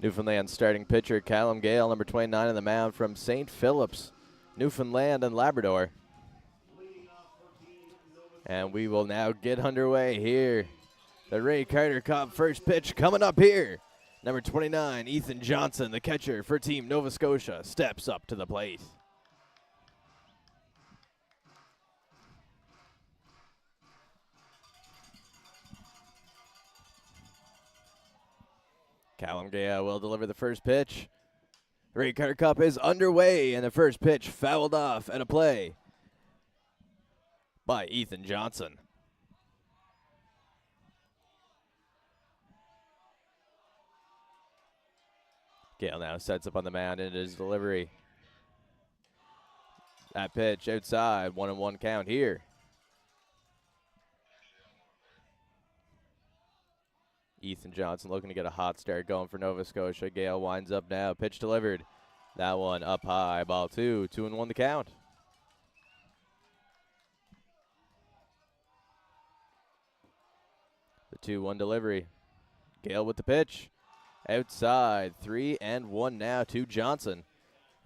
Newfoundland starting pitcher Callum Gale, number 29 on the mound from St. Phillips, Newfoundland and Labrador. And we will now get underway here. The Ray Carter Cup first pitch coming up here. Number 29, Ethan Johnson, the catcher for Team Nova Scotia, steps up to the plate. Callum Gale will deliver the first pitch. The Ray Carter Cup is underway, and the first pitch fouled off at a play by Ethan Johnson. Gale now sets up on the mound in his delivery. That pitch outside, 1-1 count here. Ethan Johnson looking to get a hot start going for Nova Scotia. Gale winds up now. Pitch delivered. That one up high. Ball 2. 2-1 the count. The 2-1 delivery. Gale with the pitch. Outside. 3-1 now to Johnson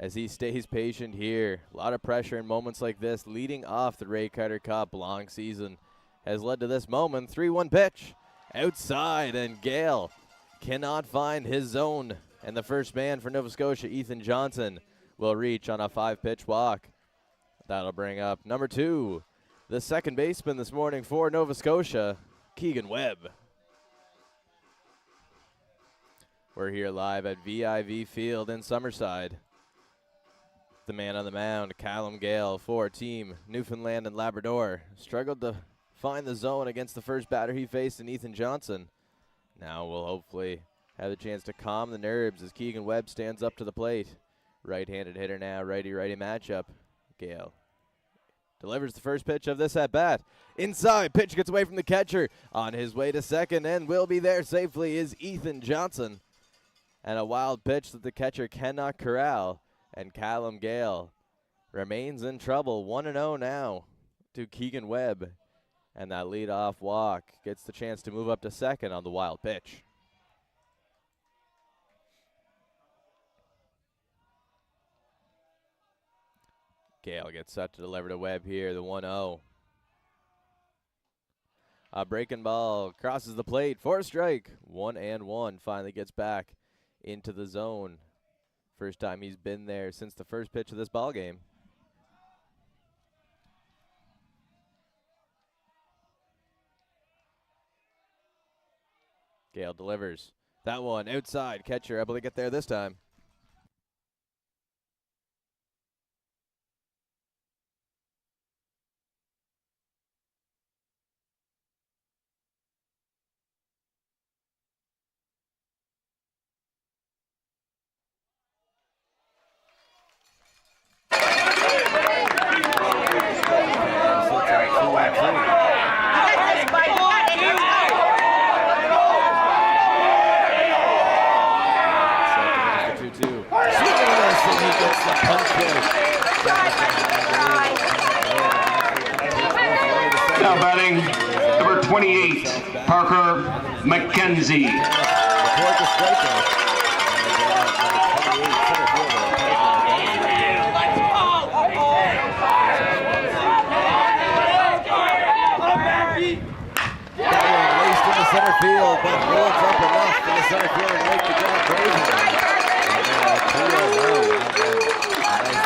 as he stays patient here. A lot of pressure in moments like this leading off the Ray Carter Cup. Long season has led to this moment. 3-1 pitch. Outside, and Gale cannot find his zone. And the first man for Nova Scotia, Ethan Johnson, will reach on a 5-pitch walk. That'll bring up number 2, the second baseman this morning for Nova Scotia, Keegan Webb. We're here live at VIV Field in Summerside. The man on the mound, Callum Gale for Team Newfoundland and Labrador, struggled to find the zone against the first batter he faced in Ethan Johnson. Now we'll hopefully have the chance to calm the nerves as Keegan Webb stands up to the plate. Right-handed hitter now, righty-righty matchup. Gale delivers the first pitch of this at-bat. Inside, pitch gets away from the catcher. On his way to second and will be there safely is Ethan Johnson. And a wild pitch that the catcher cannot corral. And Callum Gale remains in trouble. 1-0 now to Keegan Webb. And that leadoff walk gets the chance to move up to second on the wild pitch. Gale gets set to deliver to Webb here, the 1-0. A breaking ball crosses the plate for a strike. 1-1, finally gets back into the zone. First time he's been there since the first pitch of this ball game. Gale delivers. That one outside. Catcher able to get there this time. Now batting, number 28, Parker McKenzie. Center field, but rolls up enough for the center field and make the ground crazy.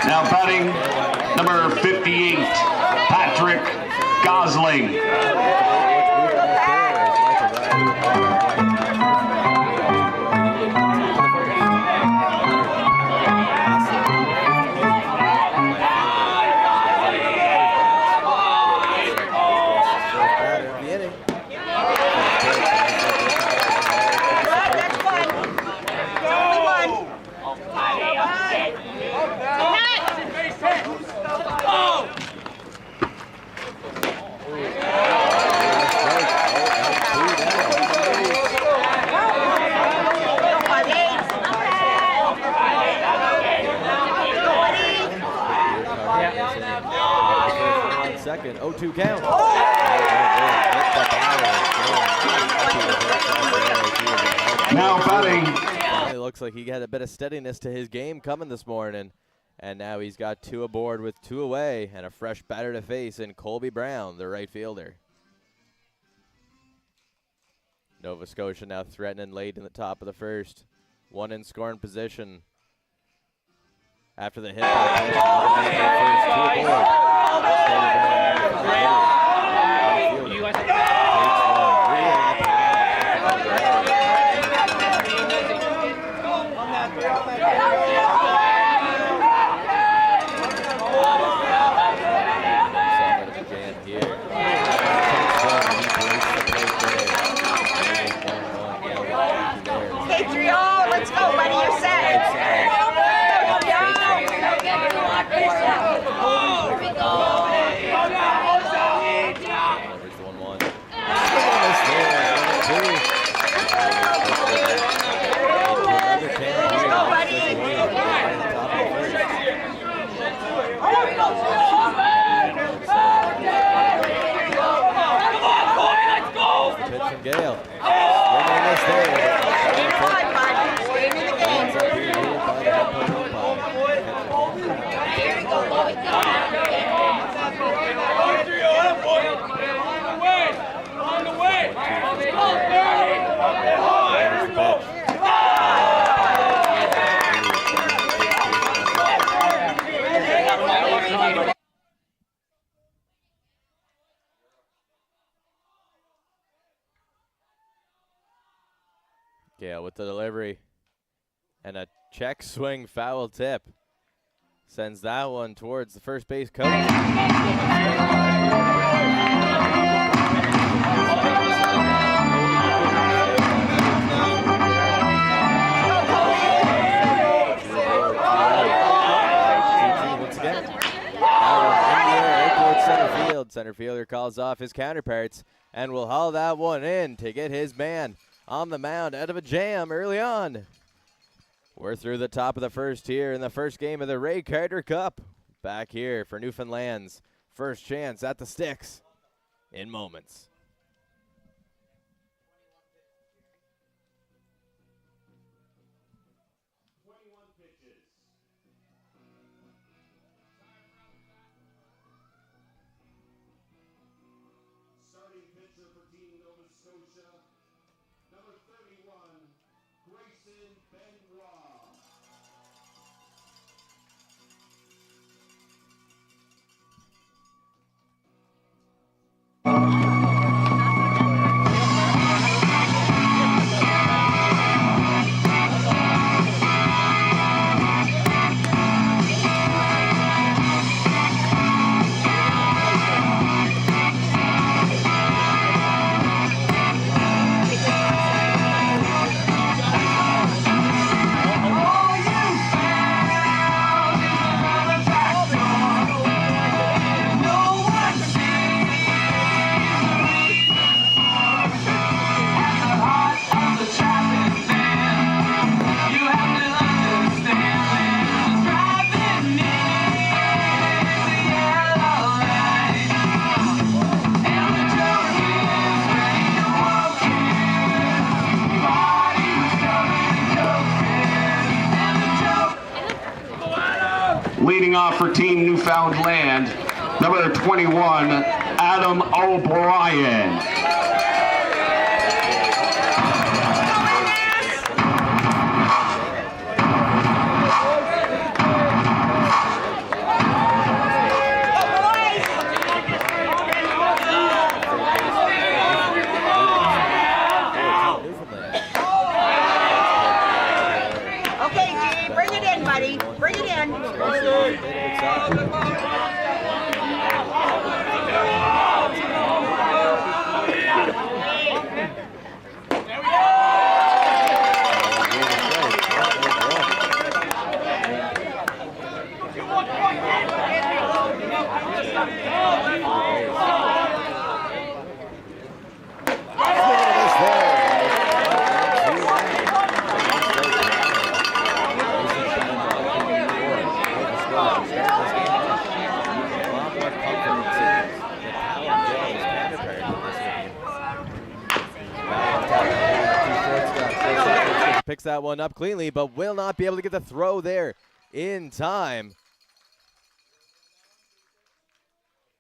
Now batting, number 58, Patrick Gosling. Second, 0-2 count. Now batting, looks like he had a bit of steadiness to his game coming this morning. And now he's got 2 aboard with 2 away and a fresh batter to face in Colby Brown, the right fielder. Nova Scotia now threatening late in the top of the first. 1 in scoring position. After the hit by the first, 2 aboard. Let's go, buddy. You're set. Gale. Gale with the delivery and a check swing foul tip. Sends that one towards the first base coach. Once again. Center field. Center fielder calls off his counterparts and will haul that one in to get his man on the mound out of a jam early on. We're through the top of the first here in the first game of the Ray Carter Cup. Back here for Newfoundland's first chance at the sticks in moments. Leading off for Team Newfoundland, number 21, Adam O'Brien. picks that one up cleanly, but will not be able to get the throw there in time.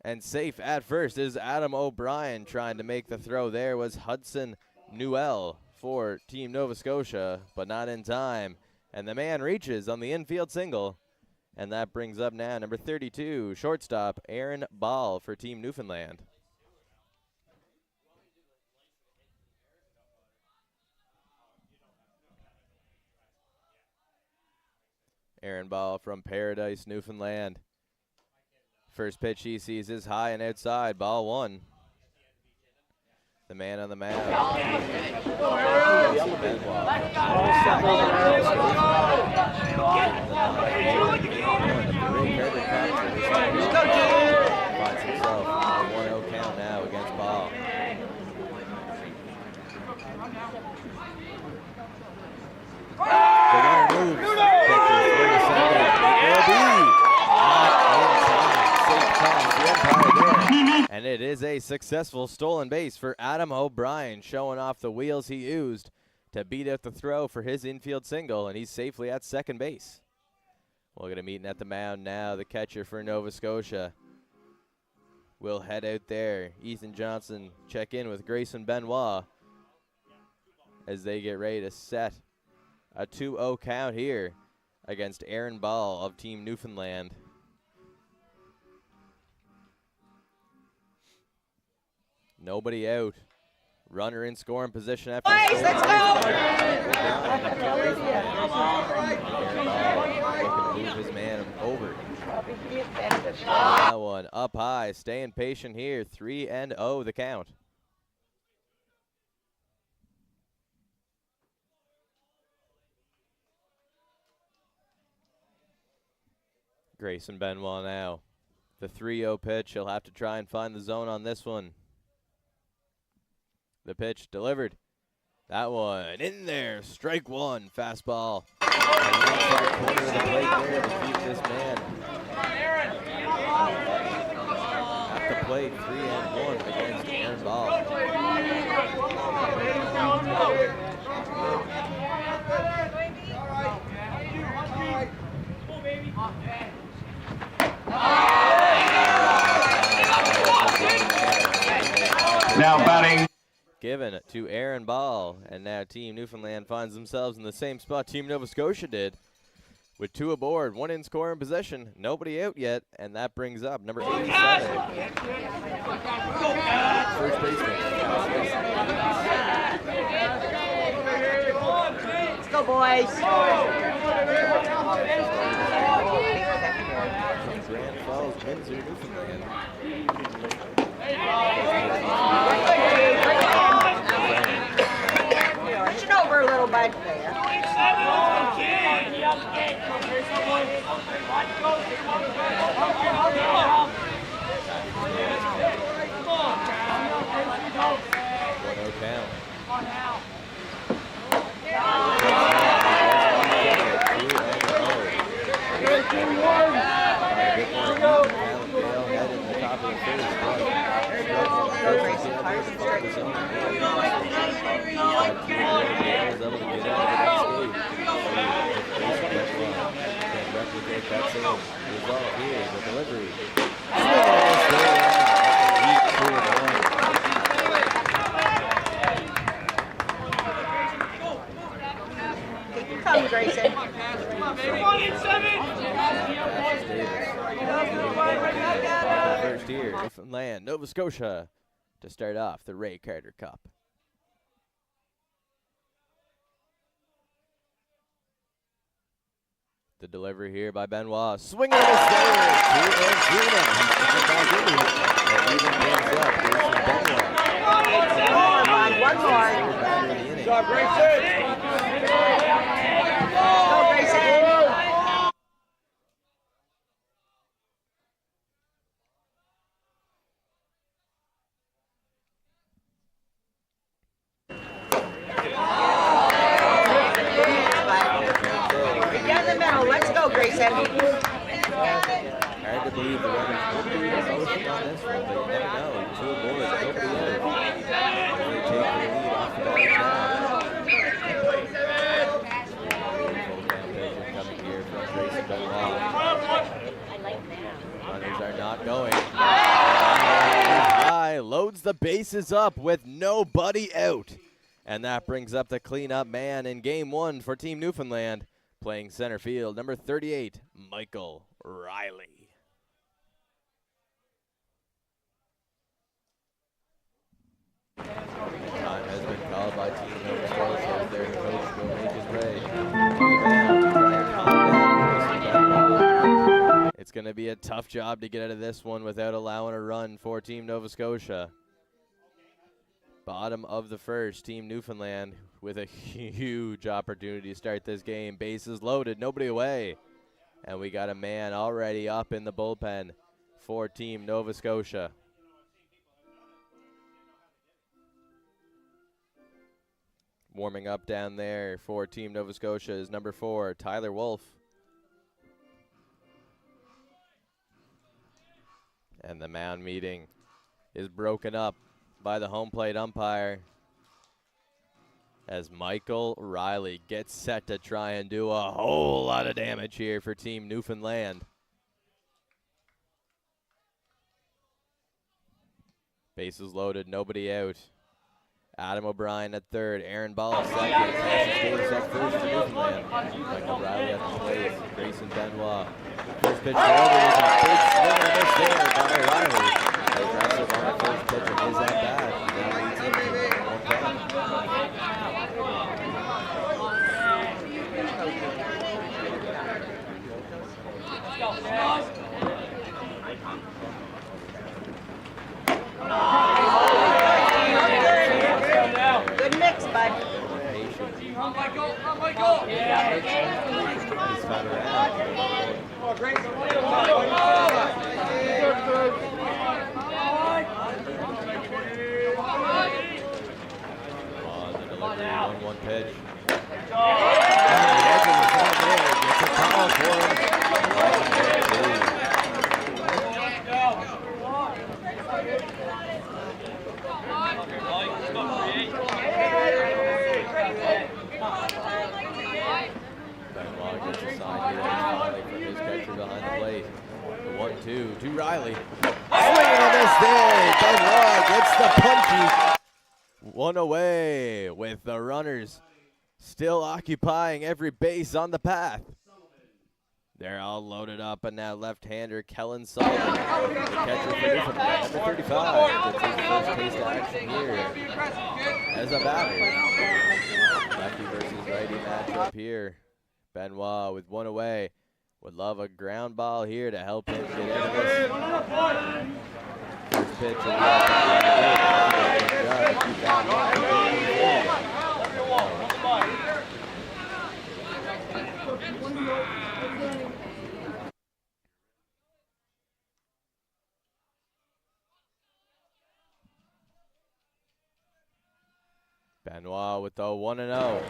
And safe at first is Adam O'Brien. Trying to make the throw there was Hudson Newell for Team Nova Scotia, but not in time. And the man reaches on the infield single. And that brings up now number 32, shortstop Aaron Ball for Team Newfoundland. Aaron Ball from Paradise, Newfoundland. First pitch he sees is high and outside, ball one. The man on the mound. Finds himself on a 1-0 count now against Ball. The runner moves. Pitches for the center. It will be not in time. Safe comes the umpire there. And it is a successful stolen base for Adam O'Brien, showing off the wheels he used to beat out the throw for his infield single, and he's safely at second base. We'll get a meeting at the mound now. The catcher for Nova Scotia will head out there. Ethan Johnson check in with Grayson Benoit as they get ready to set a 2-0 count here against Aaron Ball of Team Newfoundland. Nobody out. Runner in scoring position after. Boys, let's go! Looking to move his man over. That one up high, staying patient here. 3-0 the count. Grayson Benoit now. The 3-0 pitch. He'll have to try and find the zone on this one. The pitch delivered. That one in there. Strike one. Fastball. Corner of the plate there to keep this man at the plate. 3-1 against Aaron Ball. Now batting. Given to Aaron Ball, and now Team Newfoundland finds themselves in the same spot Team Nova Scotia did, with two aboard, one in scoring possession, nobody out yet, and that brings up number 87. First baseman. Let's go, boys. Grand Falls, Windsor, Newfoundland. Push it over a little bit. No count. Come, Grayson. First here, Newfoundland, Nova Scotia, to start off the Ray Carter Cup. The delivery here by Benoit. Swinging and a save. 2-2 now. Even brings up Benoit. One more. Go, Grayson. Go, Grayson. Let's go, Grayson. Hard to believe the runners would be in motion on this one, but you never know. Two aboard, nobody out. They take the lead off the bat now. the bases up with nobody out. And that brings up the cleanup man in game 1 for Team Newfoundland. Playing center field, number 38, Michael Riley. Time has been called by Team Nova Scotia as their coach will make his way. It's going to be a tough job to get out of this one without allowing a run for Team Nova Scotia. Bottom of the first, Team Newfoundland with a huge opportunity to start this game. Bases loaded, nobody away. And we got a man already up in the bullpen for Team Nova Scotia. Warming up down there for Team Nova Scotia is number 4, Tyler Wolf. And the mound meeting is broken up by the home plate umpire as Michael Riley gets set to try and do a whole lot of damage here for Team Newfoundland. Bases loaded, nobody out. Adam O'Brien at third, Aaron Ball second, Cassius Davis at first for Newfoundland. Michael Riley at the plate, Grayson Benoit. First pitch forward is a big swing and a miss there by Riley. Aggressive on the first pitch and is at bat. Now leads him to 1 Good mix, bud. One pitch. Gets a call for him. Benoit gets a sign here from his catcher behind the plate. The 1-2 to Riley. Swinging on this day. Benoit gets the punchy. One away with the runners still occupying every base on the path. They're all loaded up, and now left-hander Kellen Sullivan, the catcher for Newfoundland, number 35, gets his first taste of action here as a batter. Lefty versus righty matchup here. Benoit with one away would love a ground ball here to help him get into this. First pitch Benoit with the 1-0.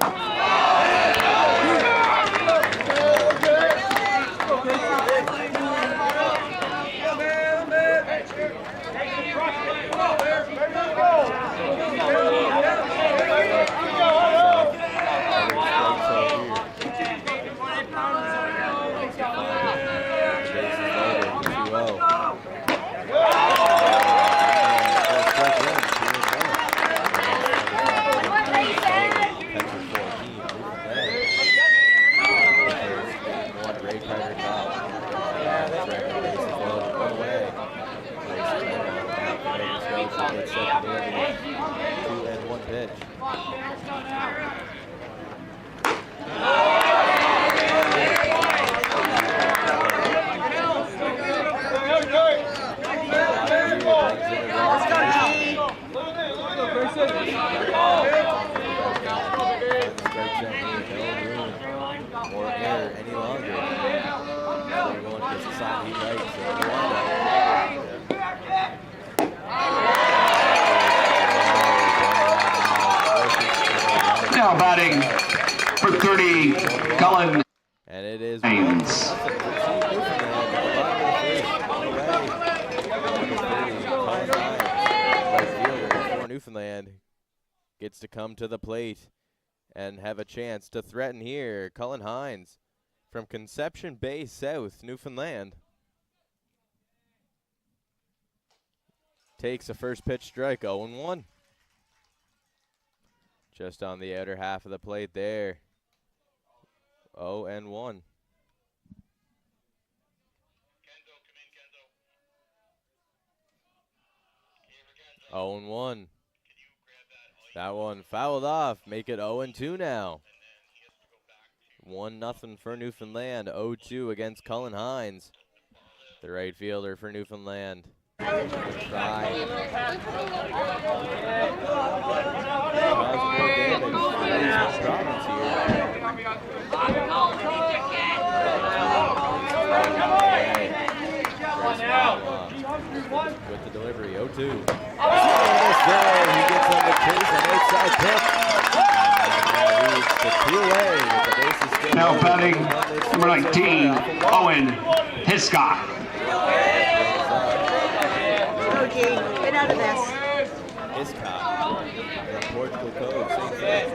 Now batting for 30, Cullen. And it is Newfoundland gets to come to the plate and have a chance to threaten here. Cullen Hines from Conception Bay South, Newfoundland. takes a first pitch strike, 0-1. Just on the outer half of the plate there. 0-1. Oh and 1. That one fouled off. Make it 0-2 now. 1-0 for Newfoundland. 0-2 against Cullen Hines, the right fielder for Newfoundland. Try. Cause more damage for these problems here. With the delivery, 0-2. He gets on the chase on outside pitch. Now batting number 19, Owen Hiscock. OG, get out of this. Hiscock from Portugal Cove, St. Philip's.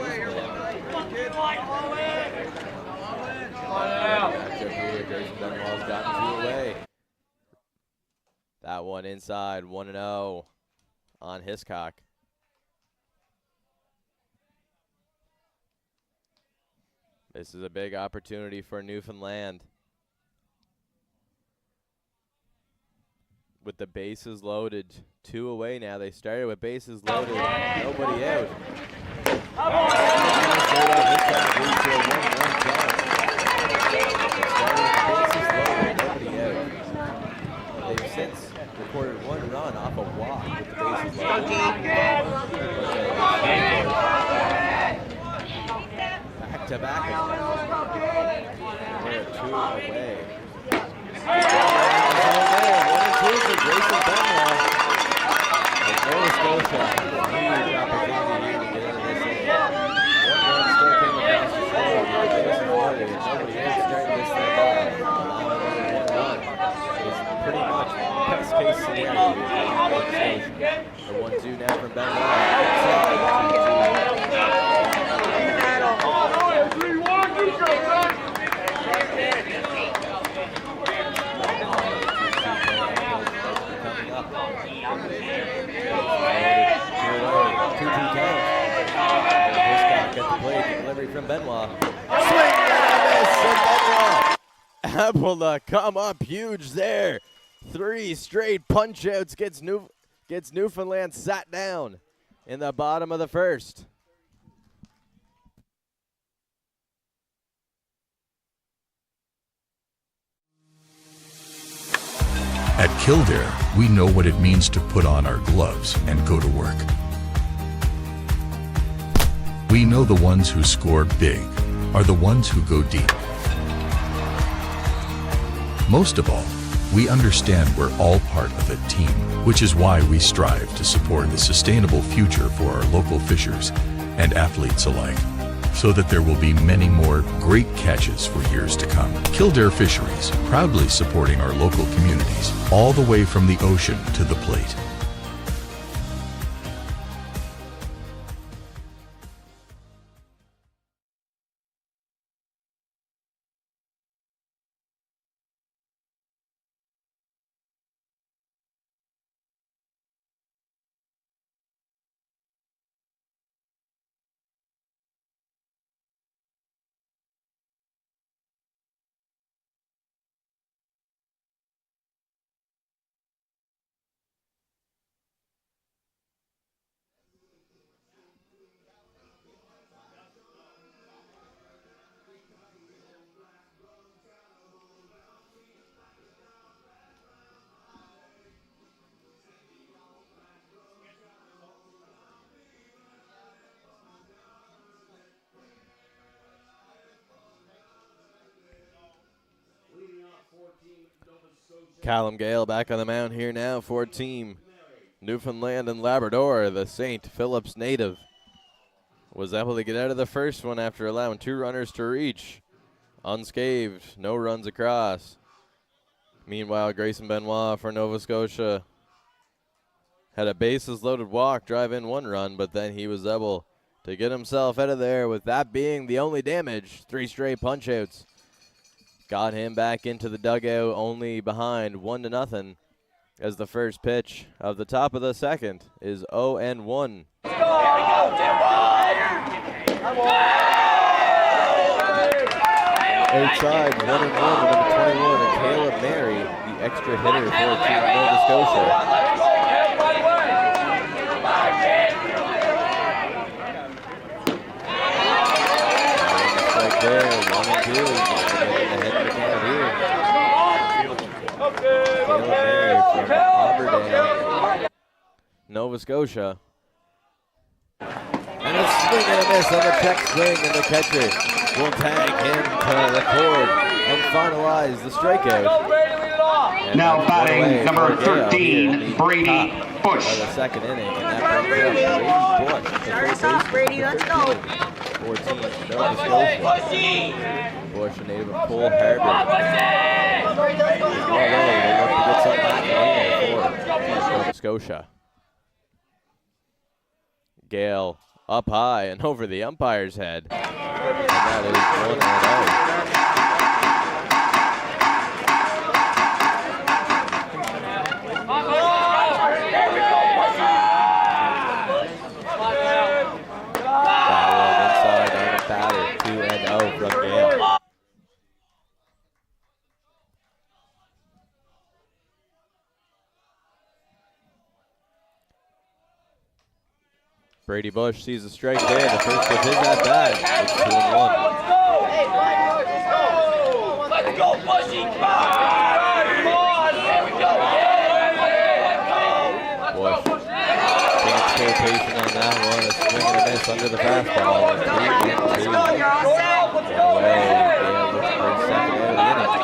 Grayson Benoit's gotten 2 away. That one inside, 1-0 on Hiscock. This is a big opportunity for Newfoundland. With the bases loaded, 2 away now. They started with bases loaded, nobody out. They've since recorded 1 run off a walk with the bases loaded. Back to back. They're 2 away. 1-2 for Grayson Benoit. And Nova Scotia, huge opportunity here to get into this inning. 1 run still came across the score. Bases loaded, and nobody else starting this thing off. 1 run is pretty much best case scenario here for Nova Scotia. The 1-2 now from Benoit. Delivery from Benoit. Swing and a miss, and Benoit able to come up huge there. 3 straight punch outs gets Newfoundland sat down in the bottom of the first. At Kildare, we know what it means to put on our gloves and go to work. We know the ones who score big are the ones who go deep. Most of all, we understand we're all part of a team, which is why we strive to support the sustainable future for our local fishers and athletes alike, so that there will be many more great catches for years to come. Kildare Fisheries, proudly supporting our local communities, all the way from the ocean to the plate. Callum Gale back on the mound here now for team Newfoundland and Labrador. The St. Philip's native was able to get out of the first one after allowing 2 runners to reach. Unscathed, no runs across. Meanwhile, Grayson Benoit for Nova Scotia had a bases loaded walk, drive in 1 run, but then he was able to get himself out of there with that being the only damage. 3 straight punch outs. Got him back into the dugout, only behind 1-0 as the first pitch of the top of the second is 0-1. Outside, 1-1 with number 21, Caleb Mary, the extra hitter for Team Nova Scotia. Right there, 1-2. Caleb Mary from Auburndale, Nova Scotia. And a swing and a miss on the check swing, and the catcher will tag him to record and finalize the strikeout. And now batting number 13, Brady Bush. The second inning, and that brings up Brady Bush. Start us off, Brady. Let's go. 14, Nova Scotia. Bush, a native of Cole Harbor. They look to get something back for Nova Scotia. Gale up high and over the umpire's head. And that is 2-0 from Gale. Brady Bush sees a strike there. The first of his at bat. It's 2-1. Let's go, Bushy! Bush can't stay patient on that one. A swing and a miss under the fastball. Let's go. You're all set. Away. Gale looks for his second out of the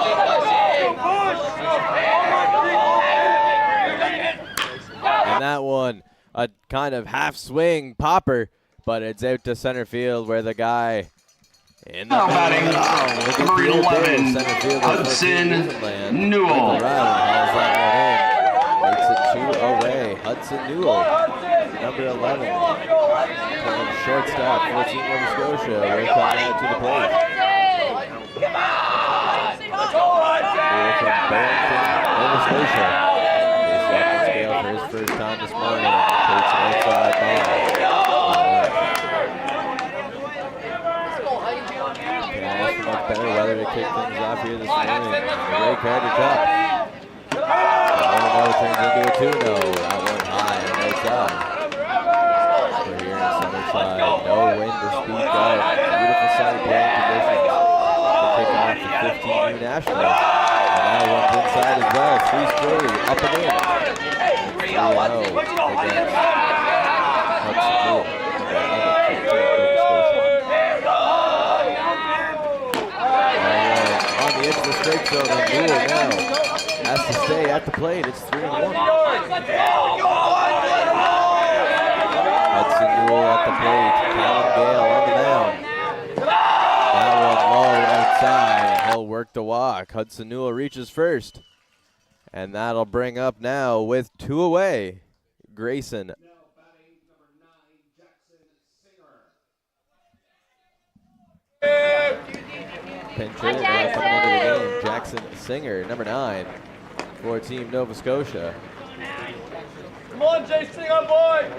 inning. And that one, a kind of half swing popper, but it's out to center field where the guy in the now batting number 11, Hudson Newell. Makes it 2 away. Hudson Newell, number 11, playing shortstop for Team Nova Scotia. We're coming out to the plate. Newell from Barrington, Nova Scotia. Scale for his first time this morning. Takes an outside ball. Can't ask for much better weather to kick things off here this morning. The Ray Carter Cup. 1-0 turns into a 2-0. That one high and outside. We're here in center side. No wind to speak of. Beautiful sunny playing conditions. To kick off the 15U Nationals. And now one's inside as well. 3-3 up and in. 3-0 against Hudson Newell. On the edge of the strike zone, and Newell now has to stay at the plate. It's 3-1. Hudson Newell at the plate. Callum Gale on the mound. That one low outside, and he'll work the walk. Hudson Newell reaches first. And that'll bring up now with 2 away, Grayson. Pinch hitter coming into the game, Jackson Singer, number 9, for Team Nova Scotia. Come on, Jay, Singer, boy!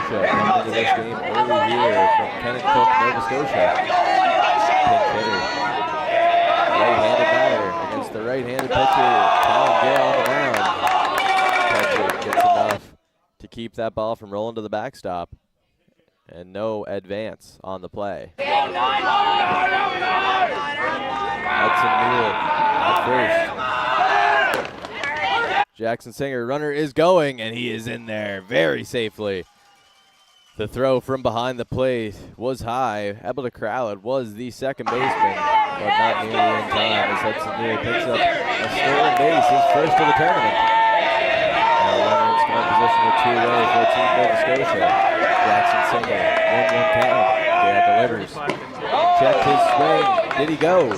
Coming into this game early here from Kennett-Cook, Nova Scotia. Pinch hitter. Right-handed batter against the right-handed pitcher, Callum Gale on the mound. Catcher gets enough to keep that ball from rolling to the backstop. And no advance on the play. Hudson Newell at first. Jackson Singer, runner is going, and he is in there very safely. The throw from behind the plate was high, able to corral it, was the second baseman, but not nearly in time as Hudson Newell picks up a stolen base, his first of the tournament. Now runner in scoring position with 2 away for Team Nova Scotia. Jackson Singer, 1-1 count. Gale delivers. Checked his swing. Did he go?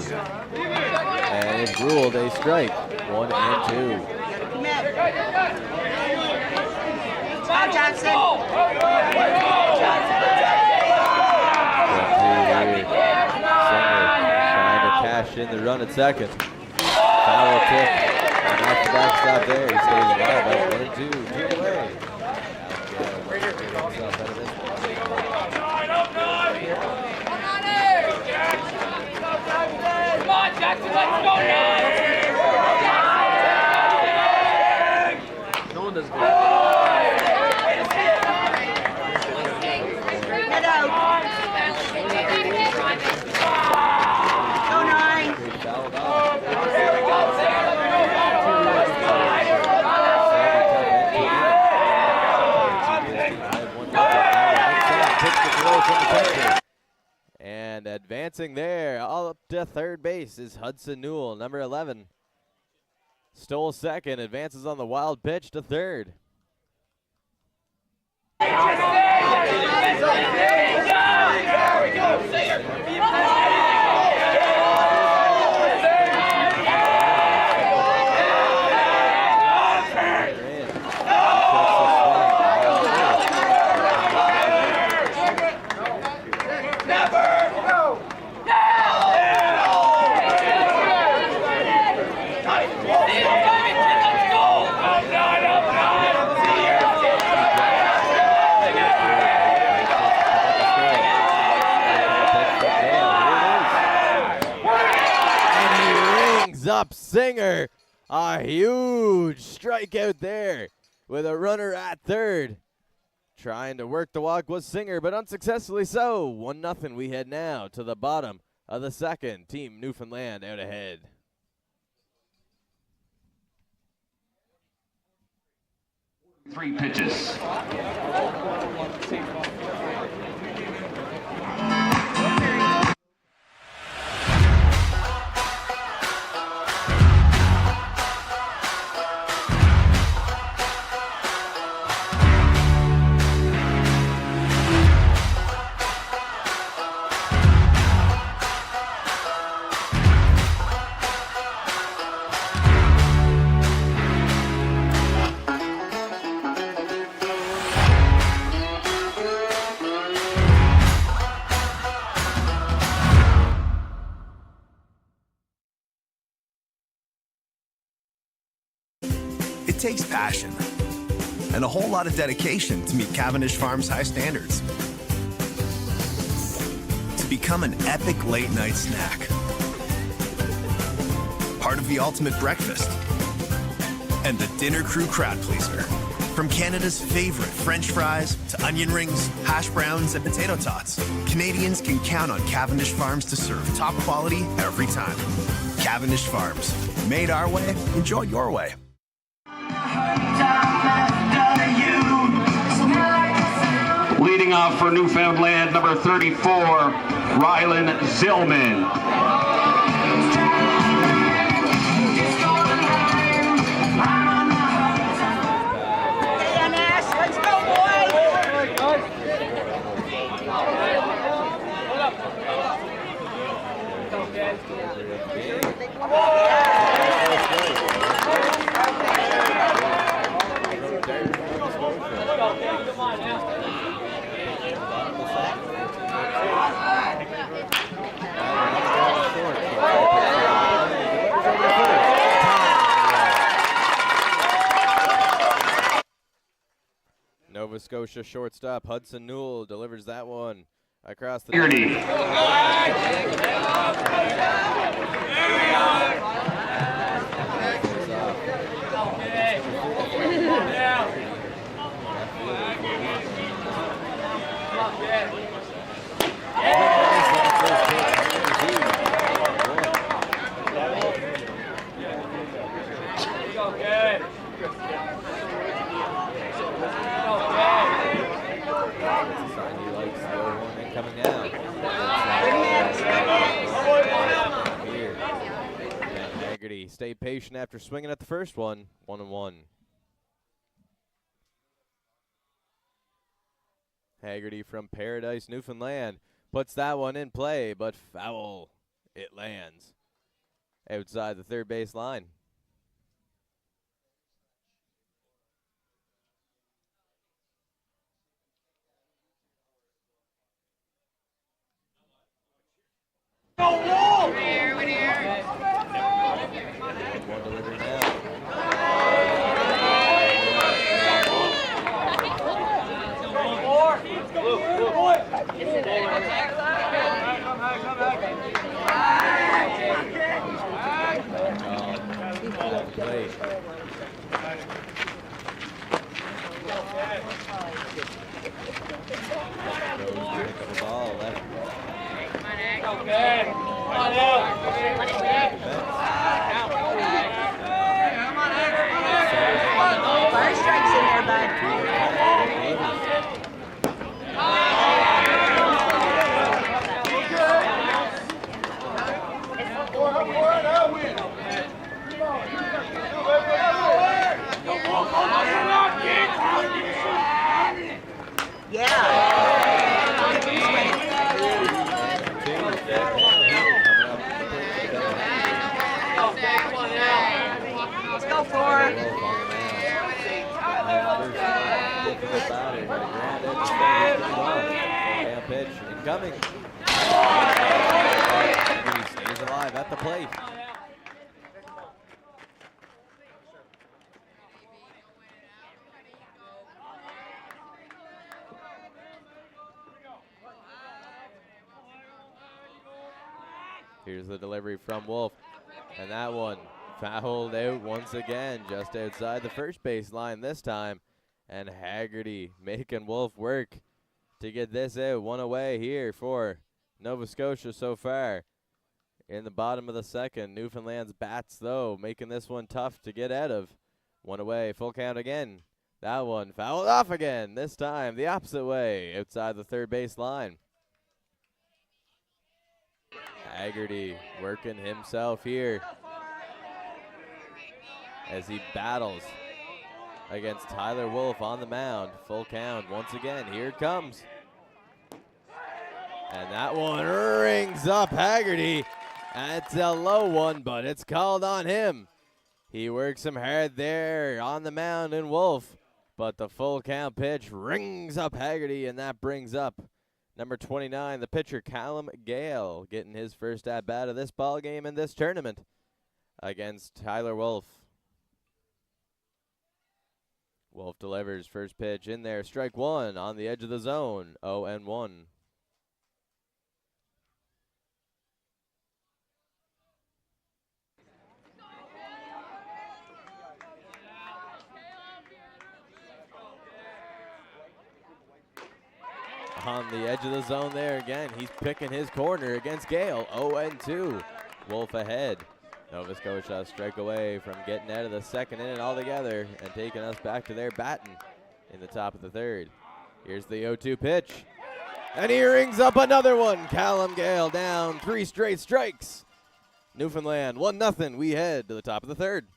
And it's ruled a strike. 1-2. Jackson. cash in the run at second. Foul tip. And off the backstop there. He stays alive at 1 and 2. 2 away. Come on, Jackson, let's go now! No one does good. Get out. Go 9. And advancing there, all up to third base is Hudson Newell, number 11. Stole second, advances on the wild pitch to third. Up Singer, a huge strikeout there with a runner at third. Trying to work the walk was Singer, but unsuccessfully so. 1-0 we head now to the bottom of the second. Team Newfoundland out ahead. Three pitches. It takes passion and a whole lot of dedication to meet Cavendish Farms' high standards. To become an epic late-night snack. Part of the ultimate breakfast. And the dinner crew crowd pleaser. From Canada's favorite French fries to onion rings, hash browns, and potato tots, Canadians can count on Cavendish Farms to serve top quality every time. Cavendish Farms. Made our way, enjoy your way. Leading off for Newfoundland, number 34, Rylan Zillman. Let's go, boys. Nova Scotia shortstop Hudson Newell delivers that one across the Tierney. coming down. Here. Haggerty stayed patient after swinging at the first one. 1-1. Haggerty from Paradise, Newfoundland, puts that one in play, but foul. It lands outside the third base line. plate. Pick up the ball left. Okay. Come on out. Fire strikes in there, bud. Let's go for it. Pitch incoming. He stays alive at the plate. Here's the delivery from Wolf, and that one fouled out once again, just outside the first base line this time, and Haggerty making Wolf work to get this out. One away here for Nova Scotia so far. In the bottom of the second, Newfoundland's bats, though, making this one tough to get out of. One away, full count again. That one fouled off again, this time the opposite way, outside the third base line. Haggerty working himself here as he battles against Tyler Wolf on the mound. Full count once again. Here it comes. And that one rings up Haggerty. It's a low one, but it's called on him. He works him hard there on the mound in Wolf, but the full count pitch rings up Haggerty, and that brings up number 29, the pitcher Callum Gale, getting his first at-bat of this ball game in this tournament against Tyler Wolf. Wolf delivers first pitch in there. Strike one on the edge of the zone. 0-1. On the edge of the zone there again. He's picking his corner against Gale. 0-2. Wolf ahead. Nova Scotia strike away from getting out of the second inning altogether and taking us back to their batting in the top of the third. Here's the 0-2 pitch. And he rings up another one. Callum Gale down 3 straight strikes. Newfoundland 1-0. We head to the top of the third.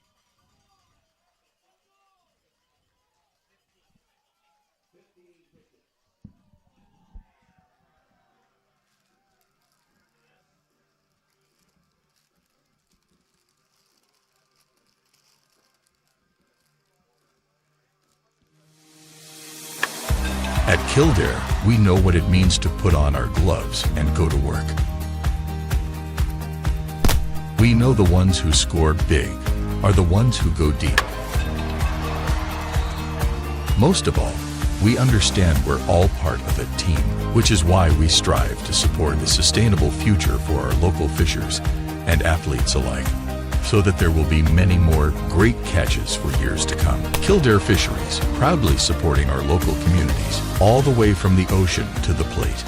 At Kildare, we know what it means to put on our gloves and go to work. We know the ones who score big are the ones who go deep. Most of all, we understand we're all part of a team, which is why we strive to support the sustainable future for our local fishers and athletes alike, so that there will be many more great catches for years to come. Kildare Fisheries, proudly supporting our local communities, all the way from the ocean to the plate.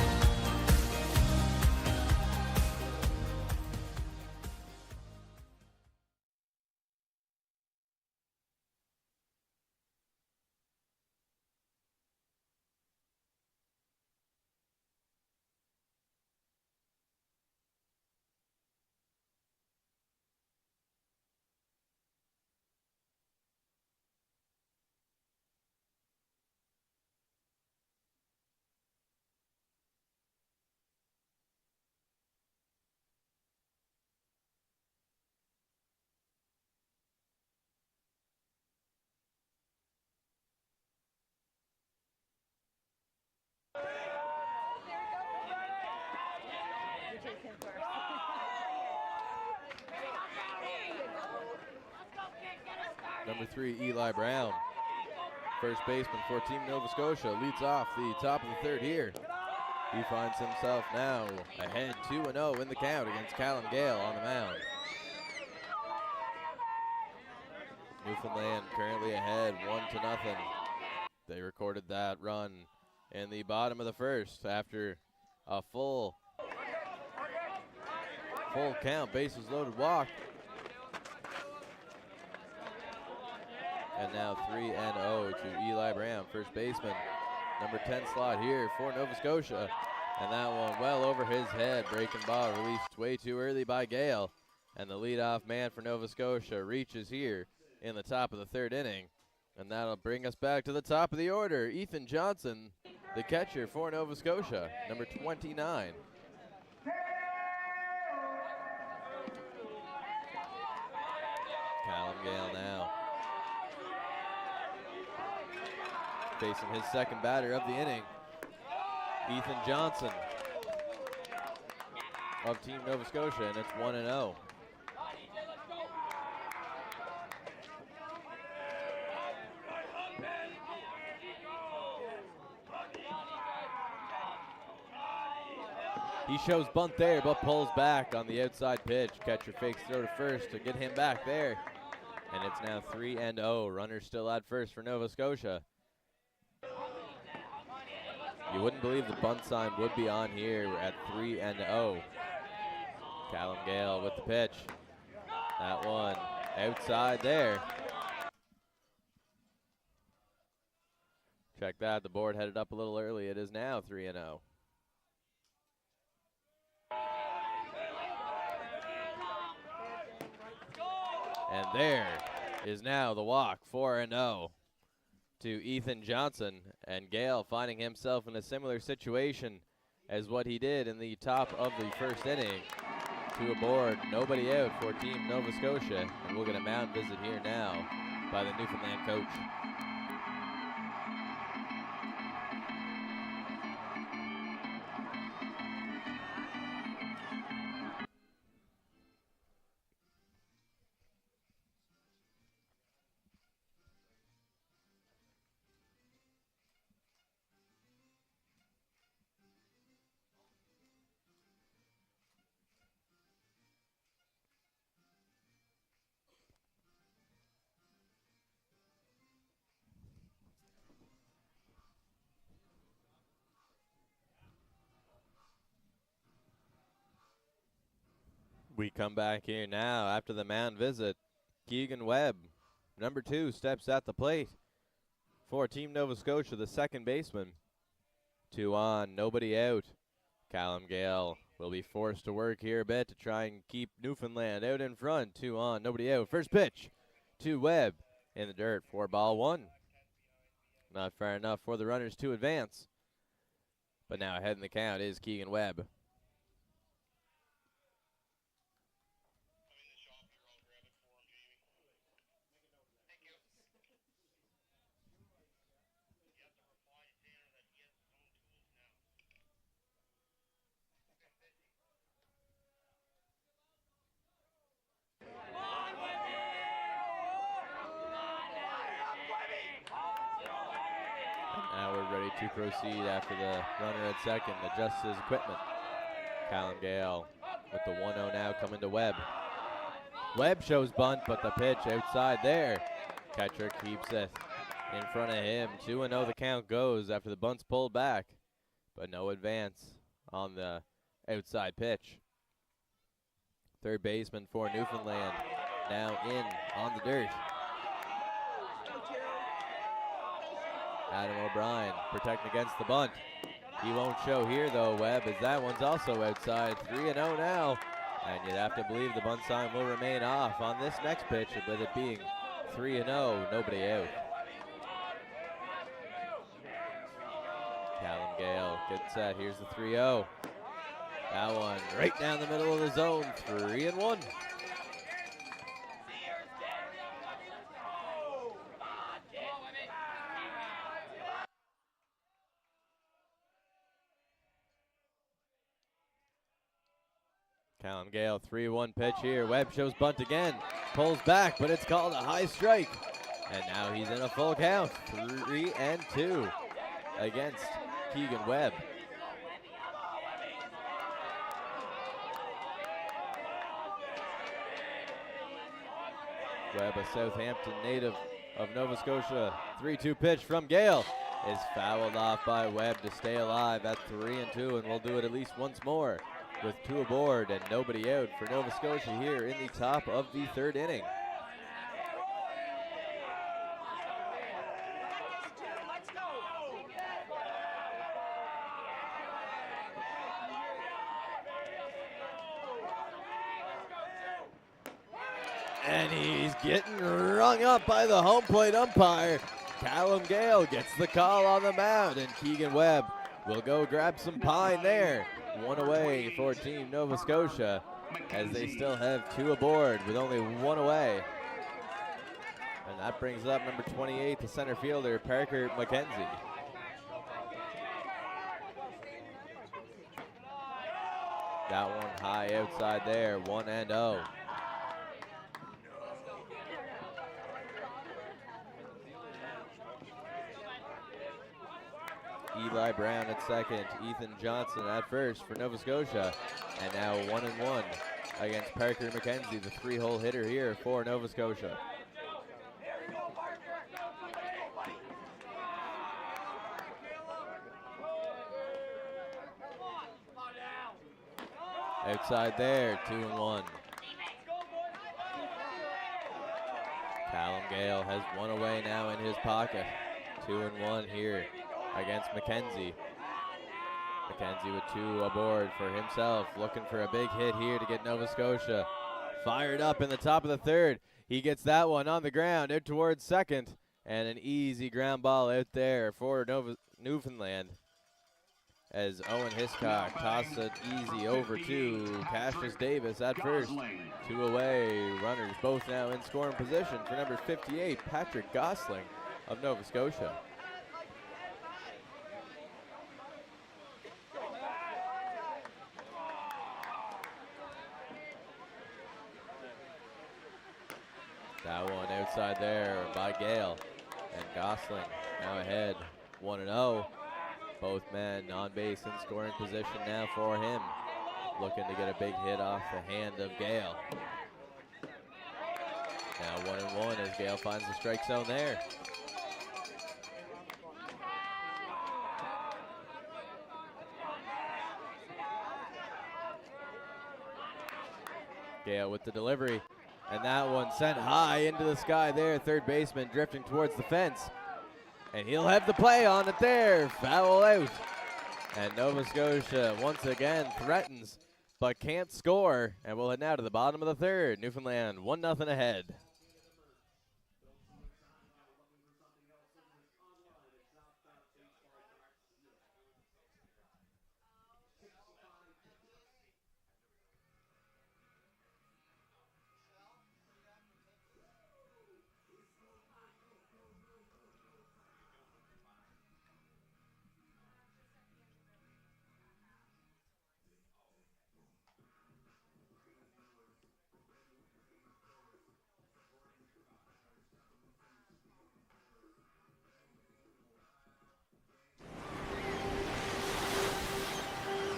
Number 3, Eli Brown. First baseman for Team Nova Scotia leads off the top of the third here. He finds himself now ahead 2-0 in the count against Callum Gale on the mound. Newfoundland currently ahead 1-0. They recorded that run in the bottom of the first after a full count, bases loaded walk. And now 3-0 to Eli Brown, first baseman. Number 10 slot here for Nova Scotia. And that one well over his head. Breaking ball released way too early by Gale. And the leadoff man for Nova Scotia reaches here in the top of the third inning. And that'll bring us back to the top of the order. Ethan Johnson, the catcher for Nova Scotia, number 29. Callum Gale now facing his second batter of the inning, Ethan Johnson of Team Nova Scotia, and it's 1-0. He shows bunt there, but pulls back on the outside pitch. Catcher fakes throw to first to get him back there. And it's now 3-0. Runners still at first for Nova Scotia. You wouldn't believe the bunt sign would be on here at 3-0. Callum Gale with the pitch. That one outside there. Check that, the board headed up a little early. It is now 3-0. And there is now the walk, 4-0 to Ethan Johnson. And Gale finding himself in a similar situation as what he did in the top of the first inning. To a board, nobody out for Team Nova Scotia. And we'll get a mound visit here now by the Newfoundland coach. We come back here now after the mound visit. Keegan Webb, number 2, steps at the plate for Team Nova Scotia, the second baseman. 2 on, nobody out. Callum Gale will be forced to work here a bit to try and keep Newfoundland out in front. 2 on, nobody out. First pitch to Webb in the dirt for ball 1. Not far enough for the runners to advance. But now ahead in the count is Keegan Webb. Now we're ready to proceed after the runner at second adjusts his equipment. Callum Gale with the 1-0 now coming to Webb. Webb shows bunt, but the pitch outside there. Catcher keeps it in front of him. 2-0 the count goes after the bunt's pulled back, but no advance on the outside pitch. Third baseman for Newfoundland now in on the dirt. Adam O'Brien protecting against the bunt. He won't show here though, Webb, as that one's also outside. 3-0 now. And you'd have to believe the bunt sign will remain off on this next pitch, with it being 3-0, nobody out. Callum Gale gets set. Here's the 3-0. That one right down the middle of the zone. 3-1. Callum Gale, 3-1 pitch here. Webb shows bunt again. Pulls back, but it's called a high strike. And now he's in a full count. 3-2 against Keegan Webb. Webb, a Southampton native of Nova Scotia. 3-2 pitch from Gale is fouled off by Webb to stay alive at 3-2, and we'll do it at least once more with 2 aboard and nobody out for Nova Scotia here in the top of the 3rd inning. And he's getting rung up by the home plate umpire. Callum Gale gets the call on the mound, and Keegan Webb will go grab some pine there. 1 away for Team Nova Scotia, as they still have 2 aboard with only 1 away. And that brings up number 28, the center fielder, Parker McKenzie. That one high outside there, 1-0. Eli Brown at second, Ethan Johnson at first for Nova Scotia. And now 1-1 against Parker McKenzie, the 3-hole hitter here for Nova Scotia. Outside there, 2-1. Callum Gale has 1 away now in his pocket. 2-1 here against McKenzie. McKenzie with 2 aboard for himself, looking for a big hit here to get Nova Scotia fired up in the top of the 3rd. He gets that one on the ground out towards second, and an easy ground ball out there for Newfoundland, as Owen Hiscock tosses it easy over to Cassius Davis at first. 2 away, runners both now in scoring position for number 58, Patrick Gosling of Nova Scotia. That one outside there by Gale, and Gosling now ahead 1-0. Both men on base in scoring position now for him, looking to get a big hit off the hand of Gale. Now 1-1 as Gale finds the strike zone there. Gale with the delivery, and that one sent high into the sky there. 3rd baseman drifting towards the fence, and he'll have the play on it there. Foul out. And Nova Scotia once again threatens but can't score, and we'll head now to the bottom of the 3rd. Newfoundland 1-0 ahead.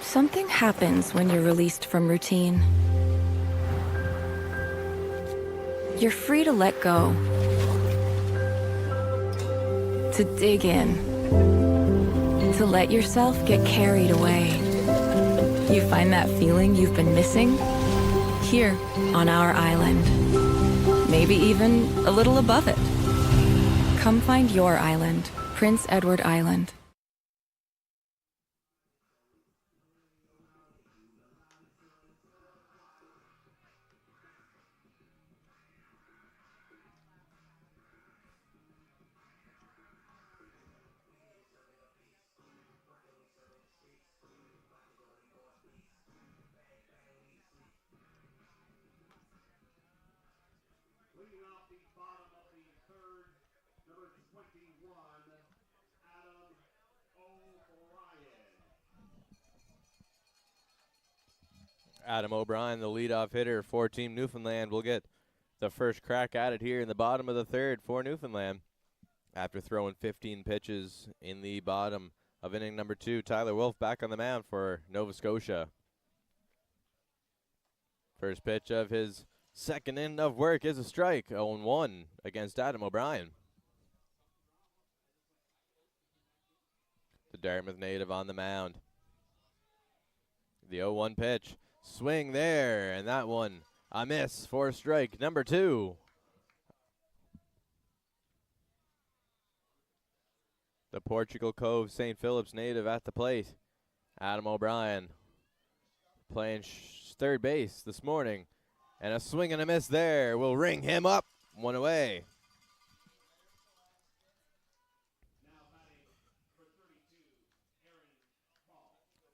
Something happens when you're released from routine. You're free to let go, to dig in, to let yourself get carried away. You find that feeling you've been missing here on our island, maybe even a little above it. Come find your island, Prince Edward Island. Adam O'Brien, the leadoff hitter for Team Newfoundland, will get the first crack at it here in the bottom of the 3rd for Newfoundland. After throwing 15 pitches in the bottom of inning number 2, Tyler Wolf back on the mound for Nova Scotia. First pitch of his Second inning of work is a strike. 0-1 against Adam O'Brien. The Dartmouth native on the mound. The 0-1 pitch. Swing there, and that one a miss for strike number 2. The Portugal Cove St. Philip's native at the plate. Adam O'Brien playing third base this morning. And a swing and a miss there will ring him up. 1 away.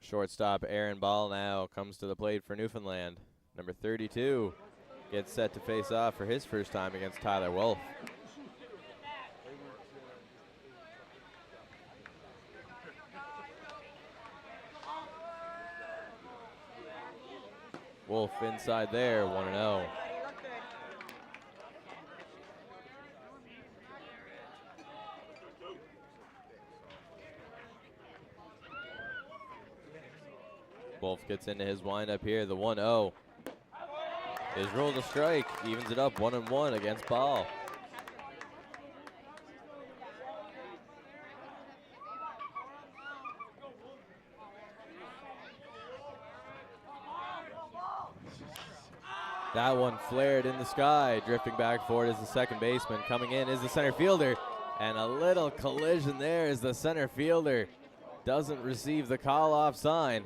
Shortstop Aaron Ball now comes to the plate for Newfoundland. Number 32 gets set to face off for his first time against Tyler Wolf. Wolf inside there, 1-0. Wolf gets into his windup here, the 1-0. Is ruled a strike, evens it up 1-1 against Ball. That one flared in the sky, drifting back for it is the second baseman. Coming in is the center fielder, and a little collision there as the center fielder doesn't receive the call-off sign,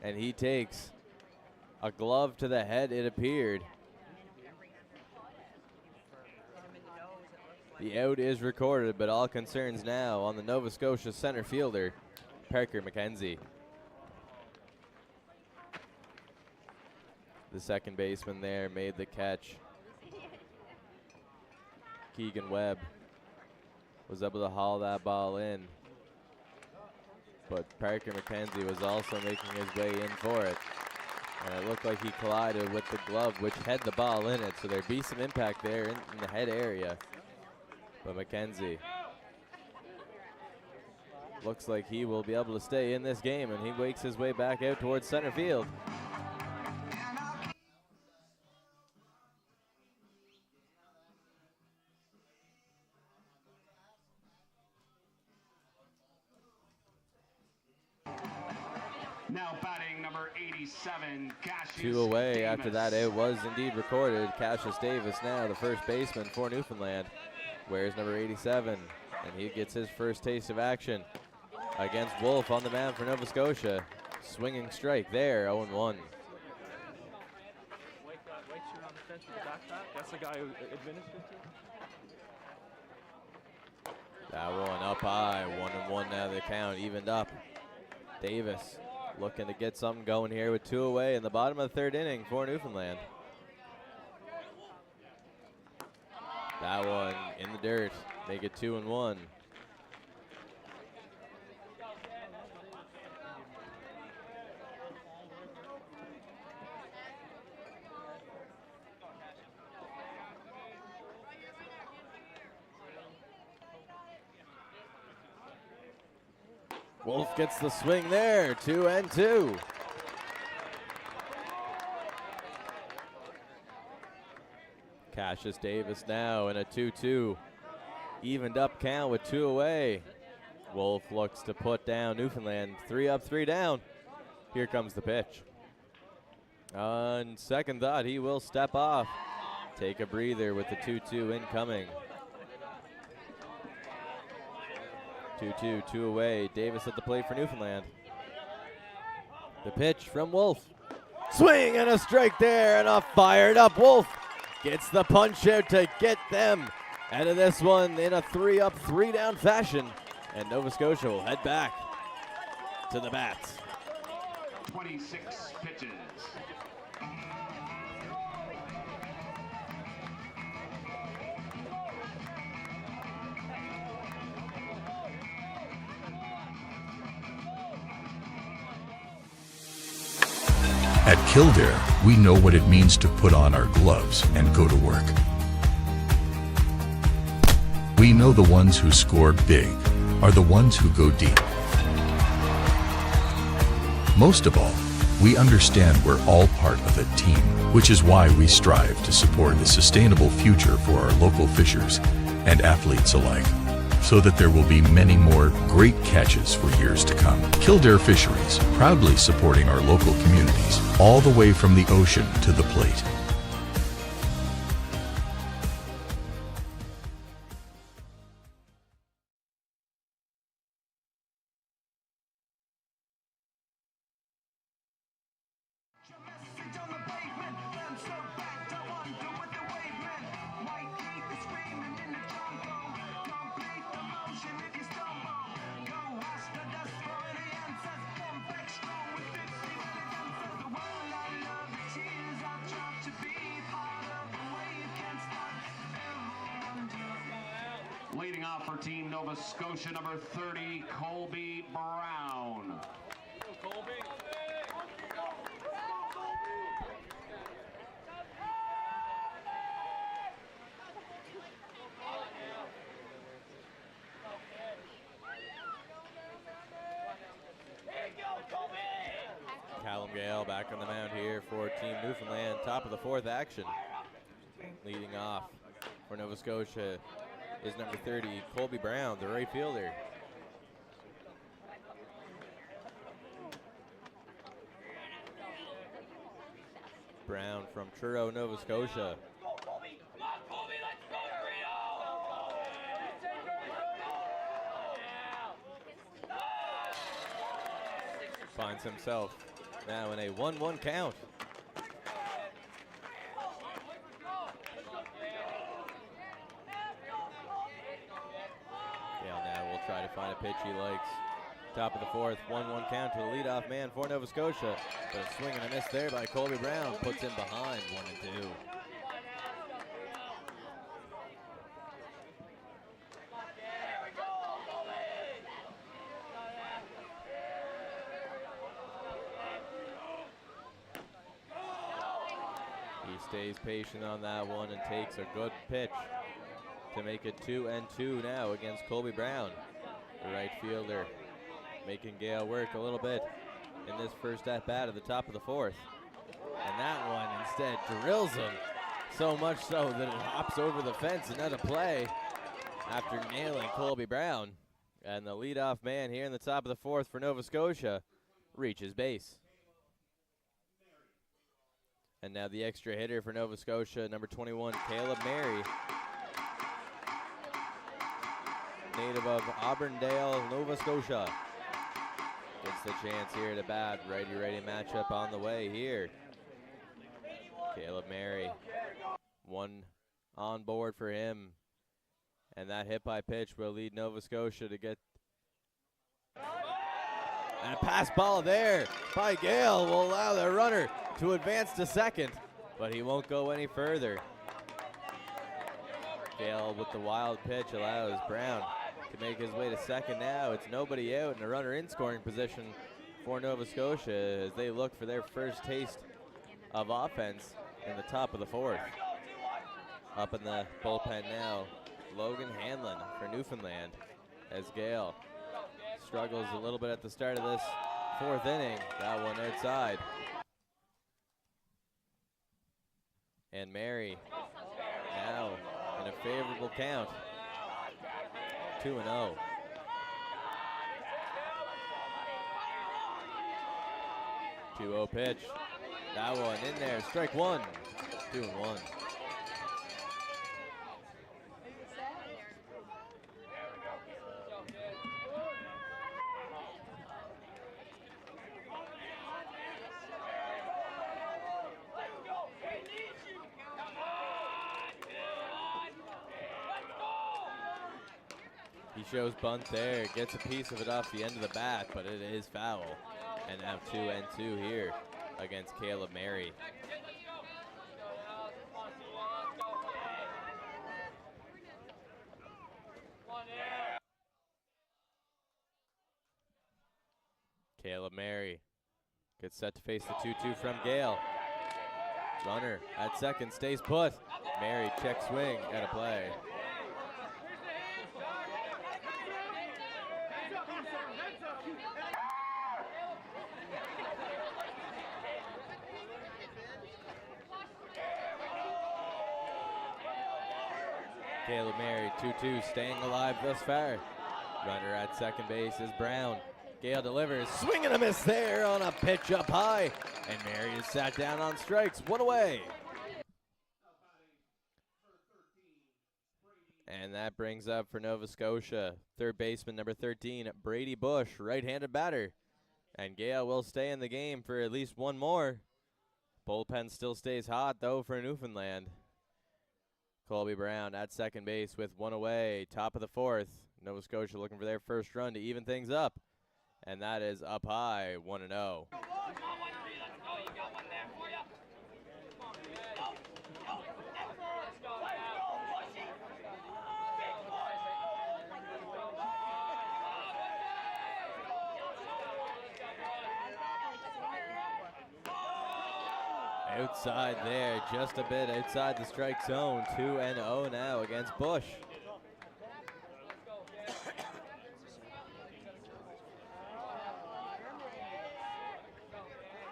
and he takes a glove to the head, it appeared. The out is recorded, but all concerns now on the Nova Scotia center fielder, Parker McKenzie. The second baseman there made the catch. Keegan Webb was able to haul that ball in, but Parker McKenzie was also making his way in for it. And it looked like he collided with the glove, which had the ball in it, so there'd be some impact there in the head area. But McKenzie looks like he will be able to stay in this game, and he wakes his way back out towards center field. Now batting number 87, Cassius 2 away Davis. after that out was indeed recorded. Cassius Davis now the first baseman for Newfoundland. Wears number 87, and he gets his first taste of action against Wolf on the mound for Nova Scotia. Swinging strike there, 0-1. That's the guy who administered to. That one up high, 1-1 now the count, evened up. Davis looking to get something going here with 2 away in the bottom of the third inning for Newfoundland. That one in the dirt, make it 2-1. Wolf gets the swing there, 2-2. Cassius Davis now in a 2-2. Evened up count with 2 away. Wolf looks to put down Newfoundland. 3 up, 3 down. Here comes the pitch. On second thought, he will step off. Take a breather with the 2-2 incoming. 2-2, 2 away. Davis at the plate for Newfoundland. The pitch from Wolf. Swing and a strike there, and a fired up Wolf gets the punch out to get them out of this one in a 3 up, 3 down fashion. And Nova Scotia will head back to the bats. 26 pitches. At Kildare, we know what it means to put on our gloves and go to work. We know the ones who score big are the ones who go deep. Most of all, we understand we're all part of a team, which is why we strive to support the sustainable future for our local fishers and athletes alike, so that there will be many more great catches for years to come. Kildare Fisheries, proudly supporting our local communities, all the way from the ocean to the plate. Leading off for Team Nova Scotia, number 30, Colby Brown. Callum Gale back on the mound here for Team Newfoundland. Top of the fourth action. Leading off for Nova Scotia is number 30, Colby Brown, the right fielder. Brown from Truro, Nova Scotia. Finds himself now in a 1-1 count. Try to find a pitch he likes. Top of the fourth, 1-1 count to the leadoff man for Nova Scotia. But a swing and a miss there by Colby Brown puts him behind 1-2. He stays patient on that one and takes a good pitch to make it 2-2 now against Colby Brown. The right fielder making Gale work a little bit in this first at-bat at the top of the fourth. And that one instead drills him, so much so that it hops over the fence and out of play after nailing Colby Brown. And the leadoff man here in the top of the fourth for Nova Scotia reaches base. And now the extra hitter for Nova Scotia, number 21, Caleb Mary. Native of Auburndale, Nova Scotia. Gets the chance here to bat. Righty-righty matchup on the way here. Caleb Mary, one on board for him. And that hit by pitch will lead Nova Scotia to get. And a pass ball there by Gale will allow the runner to advance to second, but he won't go any further. Gale with the wild pitch allows Brown to make his way to second now. It's nobody out and a runner in scoring position for Nova Scotia as they look for their first taste of offense in the top of the fourth. Up in the bullpen now, Logan Hanlon for Newfoundland as Gale struggles a little bit at the start of this fourth inning. That one outside. And Mary now in a favorable count. 2-0. Two-0 pitch. That one in there. Strike one. 2-1. He shows bunt there, gets a piece of it off the end of the bat, but it is foul. And now 2-2 here against Caleb Mary. Caleb Mary gets set to face the 2-2 from Gale. Runner at second stays put. Mary check swing and a play. Caleb Mary, 2-2, staying alive thus far. Runner at second base is Brown. Gale delivers, swing and a miss there on a pitch up high. And Mary is sat down on strikes, one away. And that brings up for Nova Scotia, third baseman number 13, Brady Bush, right-handed batter. And Gale will stay in the game for at least one more. Bullpen still stays hot, though, for Newfoundland. Colby Brown at second base with one away, top of the fourth. Nova Scotia looking for their first run to even things up. And that is up high, 1-0. Outside there, just a bit outside the strike zone. 2-0 now against Bush.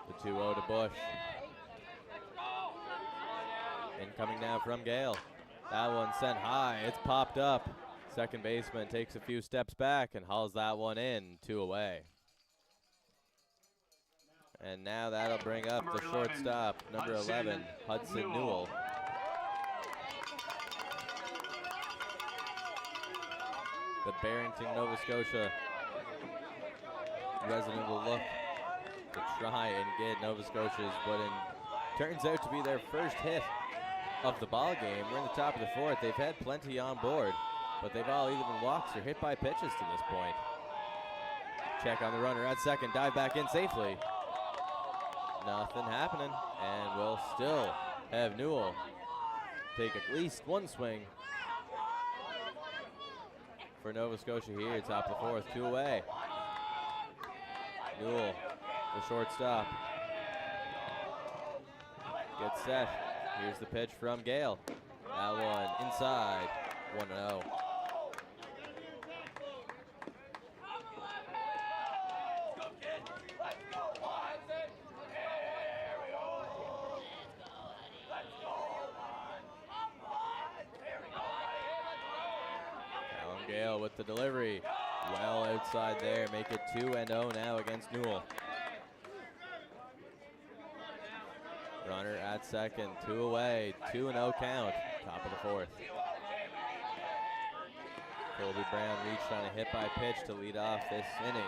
The 2-0 to Bush. Incoming now from Gale. That one sent high, it's popped up. Second baseman takes a few steps back and hauls that one in, 2 away. And now that'll bring up the shortstop, number 11, Hudson Newell. The Barrington, Nova Scotia resident will look to try and get Nova Scotia's what turns out to be their first hit of the ball game. We're in the top of the fourth. They've had plenty on board, but they've all either been walks or hit by pitches to this point. Check on the runner at second, dive back in safely. Nothing happening, and we'll still have Newell take at least one swing for Nova Scotia here, top of the fourth, 2 away. Newell, the shortstop, gets set. Here's the pitch from Gale. That one inside, 1-0. Gale with the delivery. Well outside there, make it 2-0 now against Newell. Runner at second, 2 away, 2-0 count, top of the fourth. Colby Brown reached on a hit by pitch to lead off this inning.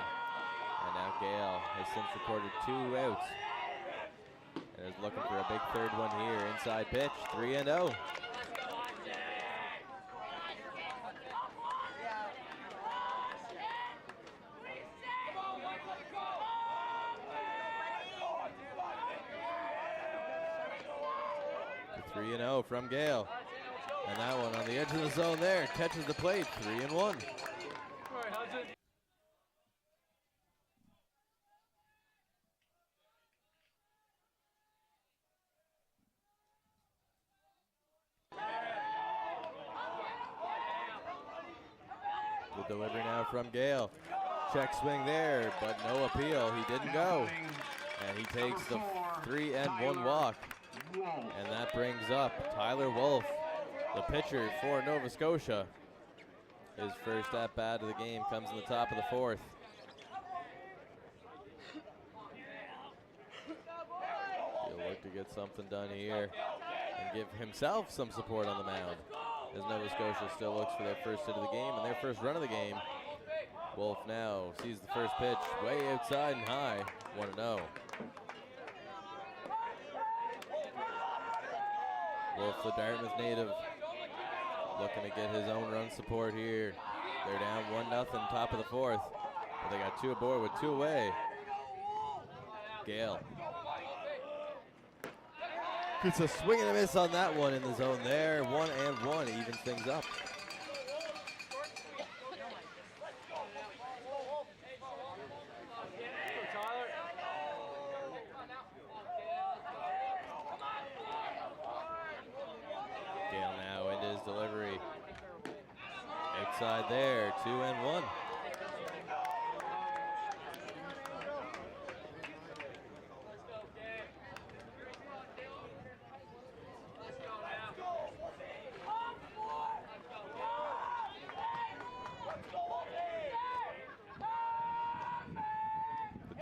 And now Gale has since recorded 2 outs. And is looking for a big third one here, inside pitch, 3-0. From Gale. And that one on the edge of the zone there, catches the plate, 3-1. The delivery now from Gale. Check swing there, but no appeal. He didn't go. And he takes the 3-1 walk. And that brings up Tyler Wolf, the pitcher for Nova Scotia. His first at-bat of the game comes in the top of the fourth. He'll look to get something done here and give himself some support on the mound, as Nova Scotia still looks for their first hit of the game and their first run of the game. Wolf now sees the first pitch way outside and high, 1-0. Wolf, the Dartmouth native, looking to get his own run support here. They're down 1-0, top of the fourth. But they got 2 aboard with 2 away. Gale. It's a swing and a miss on that one in the zone there. 1-1 evens things up. Delivery outside there, 2-1.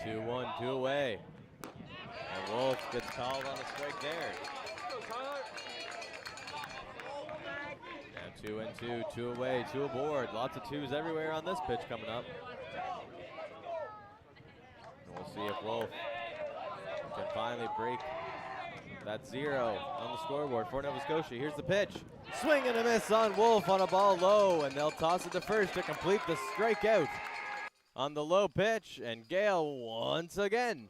2-1, 2 away. And Wolf gets called on a strike there. Now 2-2, 2 away, 2 aboard. Lots of 2s everywhere on this pitch coming up. And we'll see if Wolf can finally break that 0 on the scoreboard for Nova Scotia. Here's the pitch. Swing and a miss on Wolf on a ball low, and they'll toss it to first to complete the strikeout on the low pitch. And Gale once again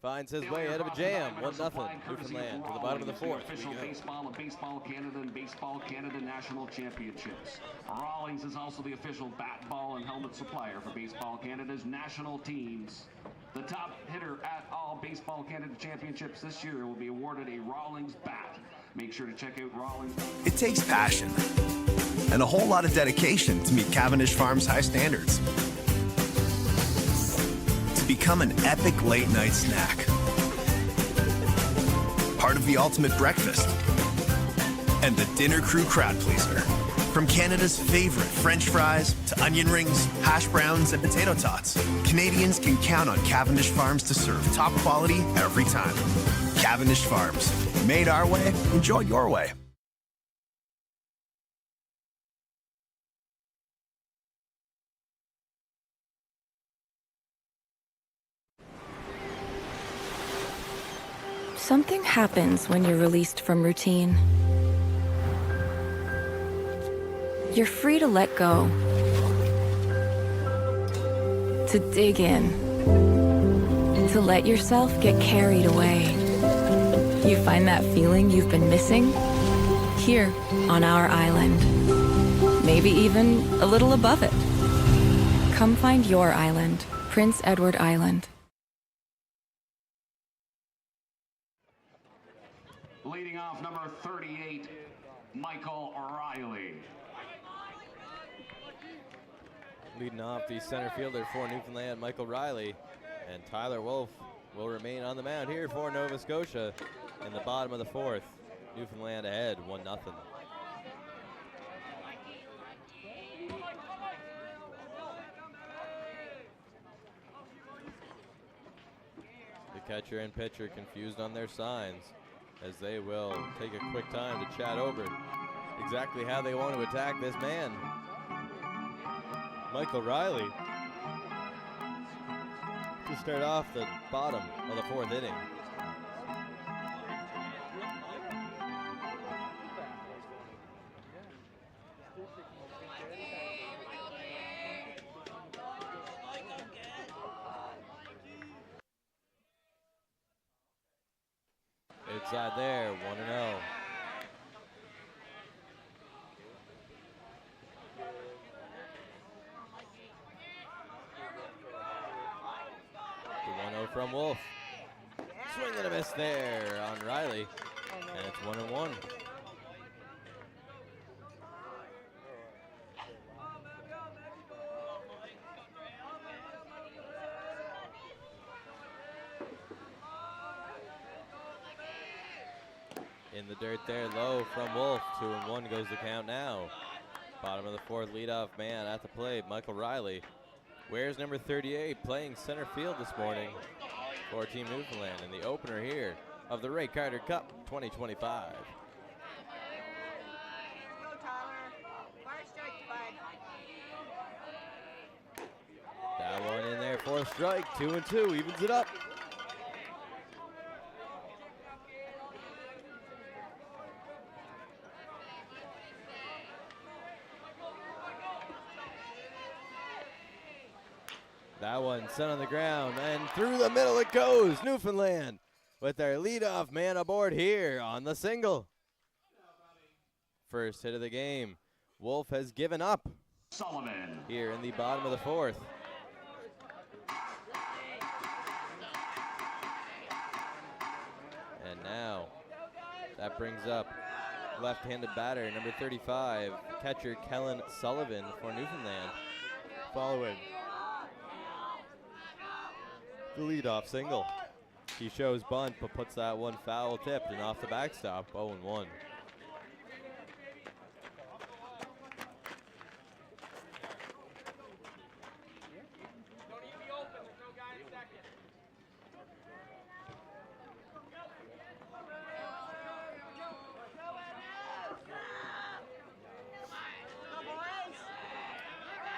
finds his way out of a jam. 1-0 Newfoundland to the bottom of the fourth. Official baseball of Baseball Canada and Baseball Canada National Championships. Rawlings is also the official bat, ball, and helmet supplier for Baseball Canada's national teams. The top hitter at all Baseball Canada Championships this year will be awarded a Rawlings bat. Make sure to check out Rawlings. It takes passion and a whole lot of dedication to meet Cavendish Farms' high standards. To become an epic late-night snack. Part of the ultimate breakfast. And the dinner crew crowd pleaser. From Canada's favorite French fries to onion rings, hash browns, and potato tots, Canadians can count on Cavendish Farms to serve top quality every time. Cavendish Farms. Made our way, enjoy your way. Something happens when you're released from routine. You're free to let go, to dig in, to let yourself get carried away. You find that feeling you've been missing here on our island, maybe even a little above it. Come find your island, Prince Edward Island. Leading off, number 38, Michael Riley. Leading off the center fielder for Newfoundland, Michael Riley. And Tyler Wolf will remain on the mound here for Nova Scotia in the bottom of the fourth. Newfoundland ahead, 1-0. The catcher and pitcher confused on their signs, as they will take a quick time to chat over exactly how they want to attack this man, Michael Riley, to start off the bottom of the fourth inning. Inside there, 1-0. From Wolf. Swing and a miss there on Riley. And it's 1-1. In the dirt there, low from Wolf. 2-1 goes the count now. Bottom of the fourth, leadoff man at the plate, Michael Riley. Where's number 38 playing center field this morning for Team Newfoundland in the opener here of the Ray Carter Cup 2025. Go, Tyler. Fire strike, bud. That one in there for a strike. 2-2 evens it up. That one sent on the ground, and through the middle it goes. Newfoundland with their leadoff man aboard here on the single. First hit of the game. Wolf has given up Sullivan here in the bottom of the fourth. And now that brings up left-handed batter, number 35, catcher Kellen Sullivan for Newfoundland, following the leadoff single. He shows bunt, but puts that one foul tipped and off the backstop, 0-1.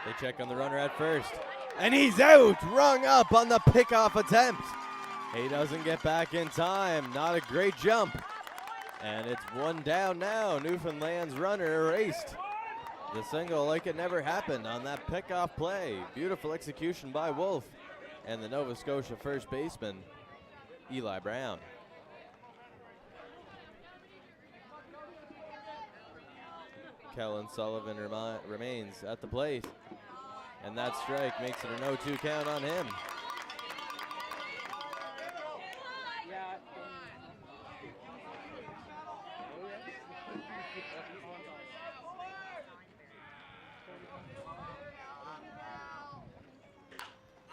They check on the runner at first. And he's out, rung up on the pickoff attempt. He doesn't get back in time. Not a great jump. And it's one down now. Newfoundland's runner erased the single like it never happened on that pickoff play. Beautiful execution by Wolf and the Nova Scotia first baseman, Eli Brown. Kellen Sullivan remains at the plate. And that strike makes it a no-2 count on him.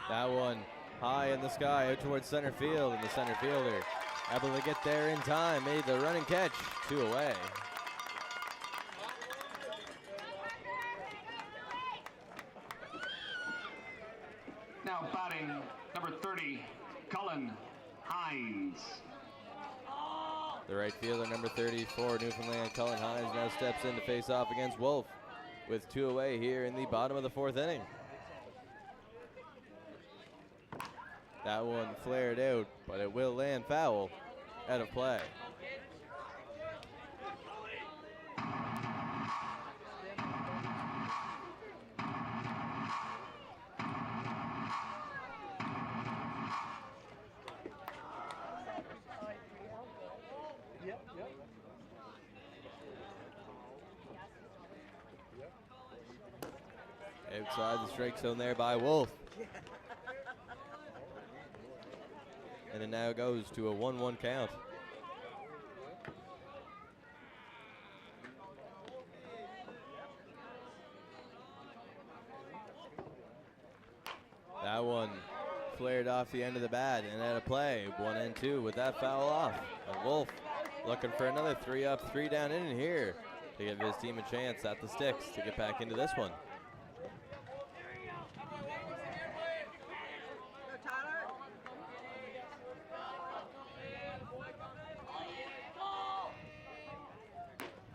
That one high in the sky out towards center field, and the center fielder able to get there in time, made the running catch, 2 away. Now batting number 30, Cullen Hines. The right fielder, number 34, Newfoundland, Cullen Hines, now steps in to face off against Wolf with 2 away here in the bottom of the 4th inning. That one flared out, but it will land foul out of play. Outside the strike zone there by Wolf. And it now goes to a 1-1 count. That one flared off the end of the bat and out of play. 1 and 2 with that foul off. And Wolf looking for another 3 up, 3 down inning here to give his team a chance at the sticks to get back into this one.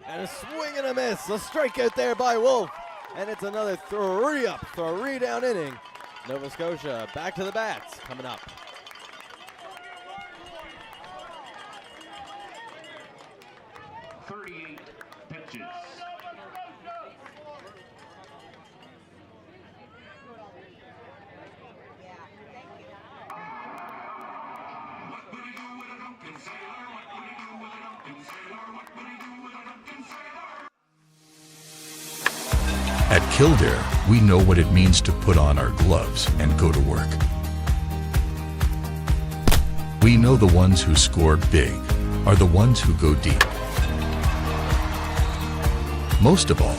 And a swing and a miss. A strikeout there by Wolf. And it's another 3 up, 3 down inning. Nova Scotia back to the bats coming up. Pitches. At Kildare, we know what it means to put on our gloves and go to work. We know the ones who score big are the ones who go deep. Most of all,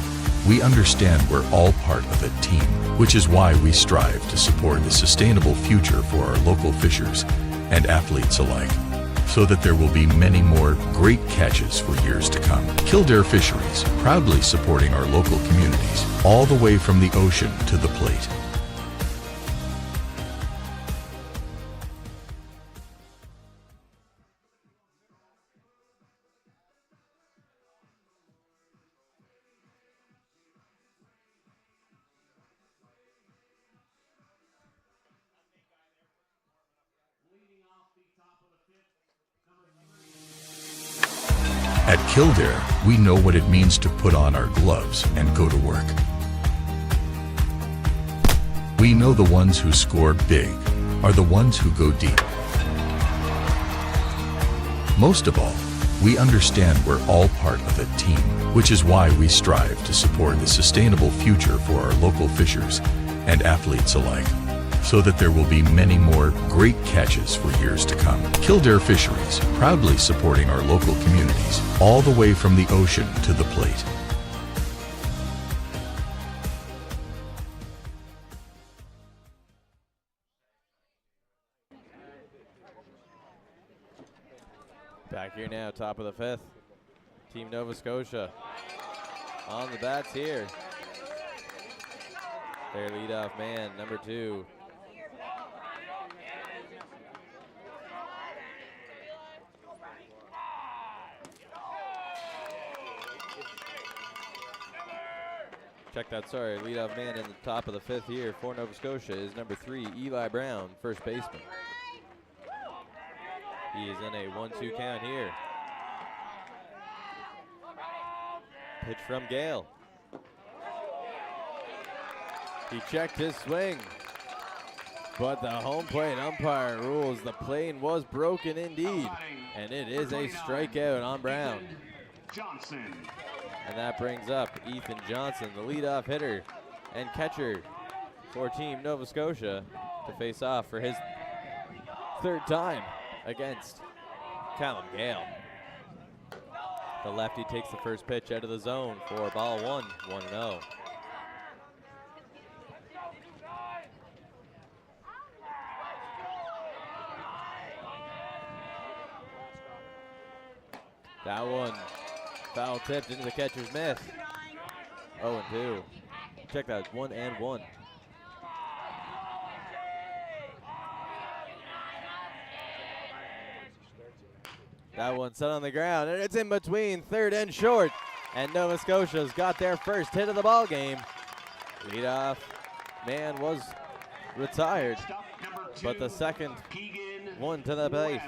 we understand we're all part of a team, which is why we strive to support a sustainable future for our local fishers and athletes alike, so that there will be many more great catches for years to come. Kildare Fisheries, proudly supporting our local communities, all the way from the ocean to the plate. At Kildare, we know what it means to put on our gloves and go to work. We know the ones who score big are the ones who go deep. Most of all, we understand we're all part of a team, which is why we strive to support a sustainable future for our local fishers and athletes alike, so that there will be many more great catches for years to come. Kildare Fisheries, proudly supporting our local communities, all the way from the ocean to the plate. Back here now, top of the 5th. Team Nova Scotia on the bats here. Their leadoff man, number 2. Check that, sorry. Leadoff man in the top of the 5th here for Nova Scotia is number 3, Eli Brown, first baseman. He is in a 1-2 count here. Pitch from Gale. He checked his swing, but the home plate umpire rules the plane was broken indeed, and it is a strikeout on Brown. Johnson. And that brings up Ethan Johnson, the leadoff hitter and catcher for Team Nova Scotia, to face off for his 3rd time against Callum Gale. The lefty takes the first pitch out of the zone for ball 1, 1-0. That one foul tipped into the catcher's mitt. 0-2. Check that, 1-1. That one set on the ground, and it's in between third and short. And Nova Scotia's got their first hit of the ball game. Leadoff man was retired, but the second one to the plate.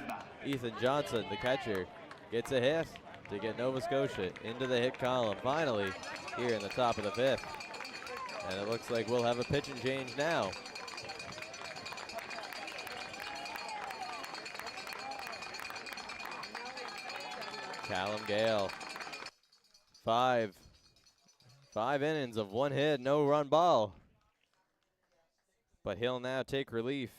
Ethan Johnson, the catcher, gets a hit to get Nova Scotia into the hit column finally here in the top of the 5th. And it looks like we'll have a pitch and change now. Callum Gale, five innings of 1 hit, no run ball. But he'll now take relief.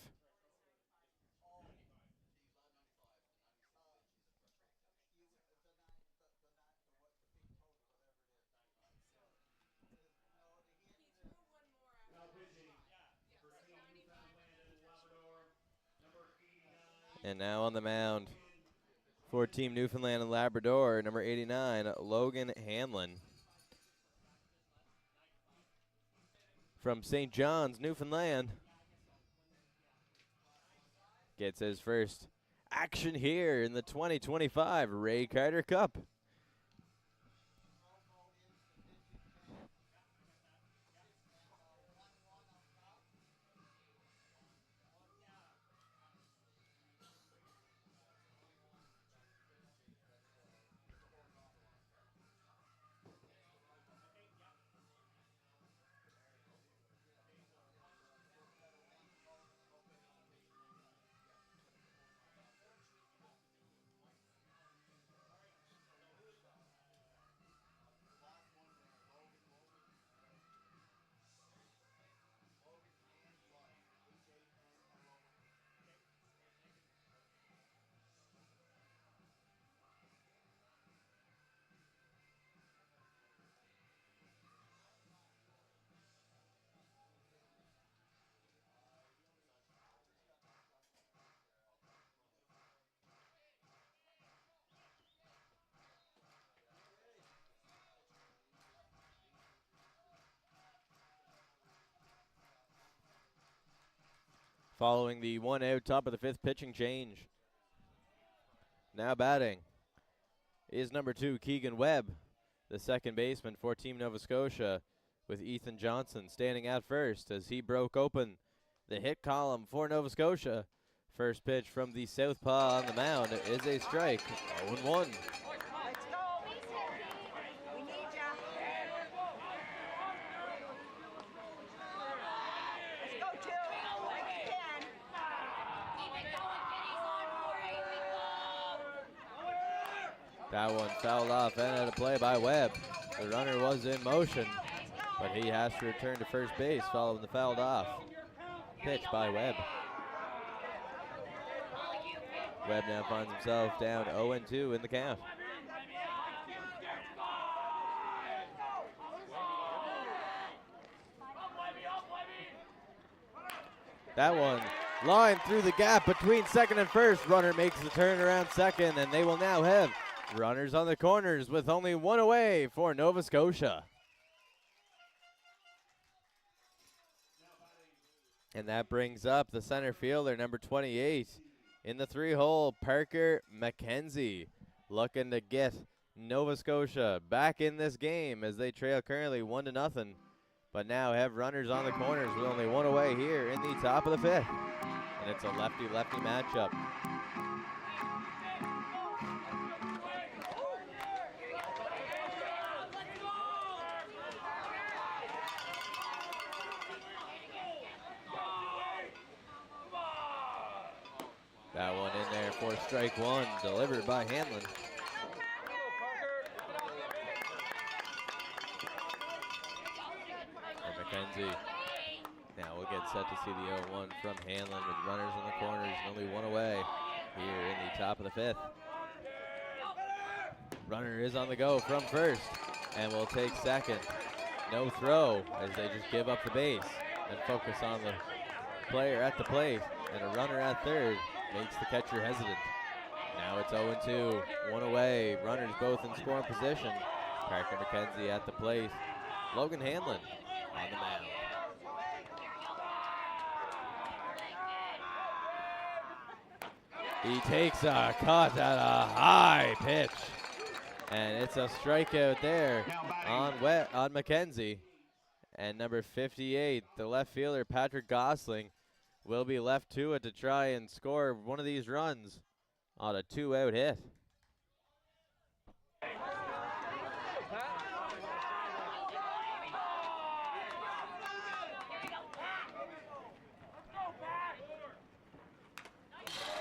And now on the mound for Team Newfoundland and Labrador, number 89, Logan Hanlon. From St. John's, Newfoundland. Gets his first action here in the 2025 Ray Carter Cup. Following the 1-out top of the 5th pitching change. Now batting is number 2, Keegan Webb, the second baseman for Team Nova Scotia, with Ethan Johnson standing at first as he broke open the hit column for Nova Scotia. First pitch from the southpaw on the mound is a strike, 0-1. Let's go. We need ya. Let's go, 2. Like you can. That one fouled off and out of play by Webb. The runner was in motion, but he has to return to first base following the fouled off pitch by Webb. Webb now finds himself down 0-2 in the count. That one lined through the gap between second and first. Runner makes the turn around second, and they will now have runners on the corners with only one away for Nova Scotia. And that brings up the center fielder, number 28, in the 3-hole, Parker McKenzie, looking to get Nova Scotia back in this game as they trail currently 1-0 but now have runners on the corners with only one away here in the top of the fifth. And it's a lefty-lefty matchup. That one in there for strike one, delivered by Hanlon. And McKenzie now we'll get set to see the 0-1 from Hanlon with runners in the corners and only one away here in the top of the fifth. Runner is on the go from first and will take second. No throw as they just give up the base and focus on the player at the plate, and a runner at third makes the catcher hesitant. Now it's 0-2, one away, runners both in scoring position. Parker McKenzie at the plate, Logan Hanlon on the mound. He takes a cut at a high pitch, and it's a strikeout there on McKenzie. And number 58, the left fielder Patrick Gosling, will be left to it to try and score one of these runs on a 2-out hit.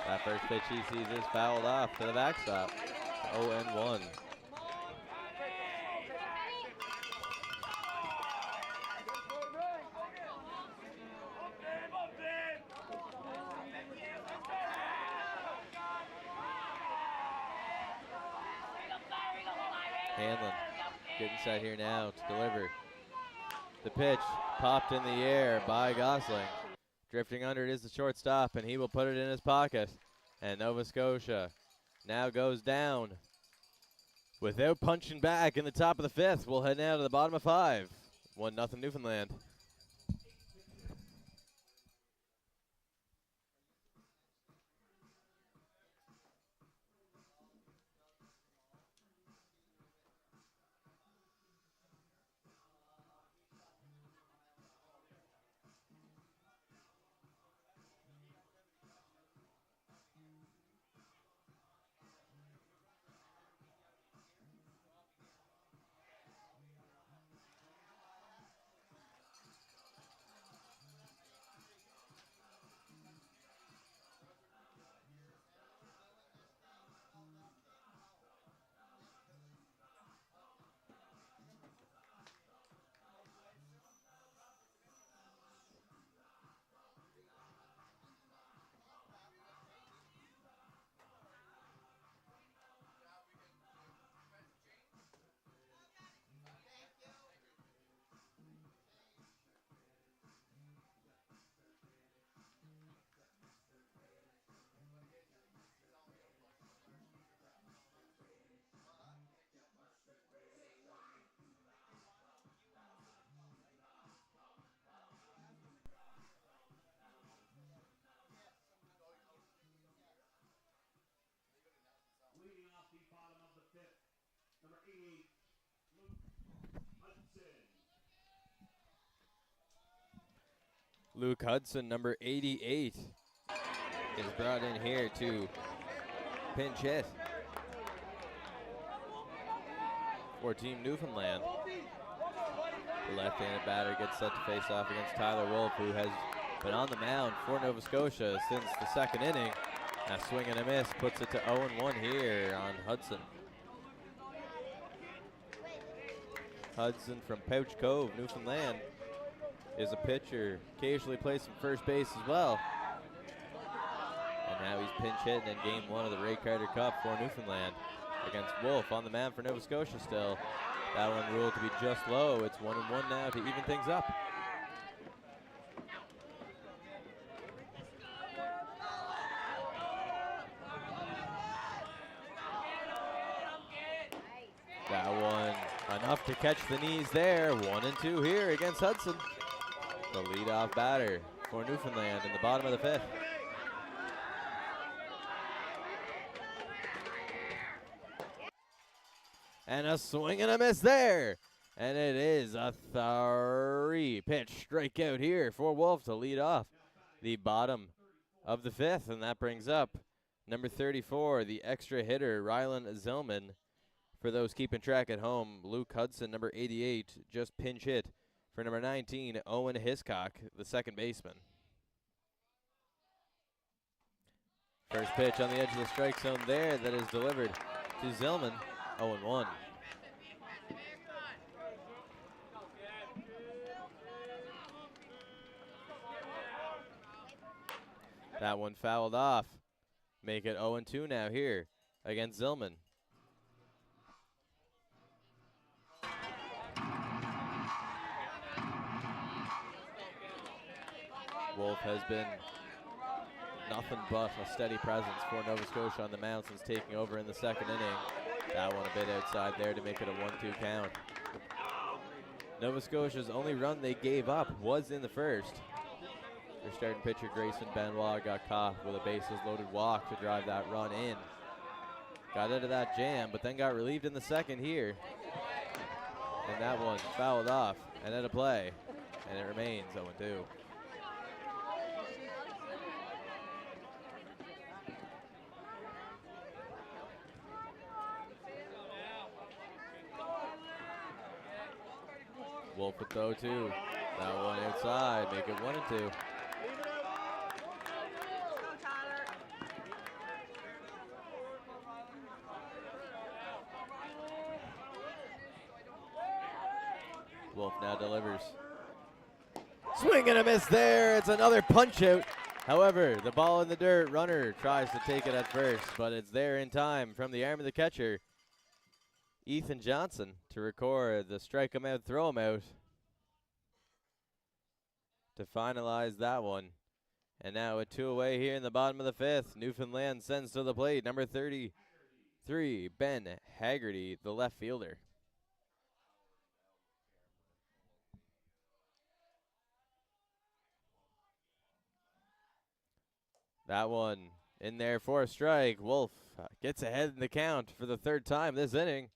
That first pitch he sees is fouled off to the backstop. 0-1. Hanlon getting set here now to deliver. The pitch popped in the air by Gosling. Drifting under it is the shortstop, and he will put it in his pocket. And Nova Scotia now goes down without punching back in the top of the fifth. We'll head now to the bottom of 5. 1-0 Newfoundland. Luke Hudson, number 88, is brought in here to pinch hit for Team Newfoundland. The left-handed batter gets set to face off against Tyler Wolf, who has been on the mound for Nova Scotia since the second inning. A swing and a miss puts it to 0-1 here on Hudson. Hudson from Pouch Cove, Newfoundland, is a pitcher, occasionally plays some first base as well. And now he's pinch hitting in game 1 of the Ray Carter Cup for Newfoundland against Wolf on the mound for Nova Scotia still. That one ruled to be just low. It's 1-1 now to even things up. That one enough to catch the knees there. 1-2 here against Hudson, the leadoff batter for Newfoundland in the bottom of the fifth. And a swing and a miss there. And it is a 3-pitch strikeout here for Wolf to lead off the bottom of the 5th. And that brings up number 34, the extra hitter, Rylan Zillman. For those keeping track at home, Luke Hudson, number 88, just pinch hit for number 19, Owen Hiscock, the second baseman. First pitch on the edge of the strike zone there that is delivered to Zillman, 0-1. That one fouled off. Make it 0-2 now here against Zillman. Wolf has been nothing but a steady presence for Nova Scotia on the mound since taking over in the second inning. That one a bit outside there to make it a 1-2 count. Nova Scotia's only run they gave up was in the first. Their starting pitcher, Grayson Benoit, got caught with a bases-loaded walk to drive that run in. Got out of that jam, but then got relieved in the second here. And that one fouled off and out of play. And it remains 0-2. Wolf with 0-2. That one outside, make it 1-2. Wolf now delivers. Swing and a miss there. It's another punch out. However, the ball in the dirt. Runner tries to take it at first, but it's there in time from the arm of the catcher, Ethan Johnson, to record the strike him out, throw him out to finalize that one. And now with 2 away here in the bottom of the 5th, Newfoundland sends to the plate number 33, Ben Haggerty, the left fielder. That one in there for a strike. Wolf gets ahead in the count for the 3rd time this inning.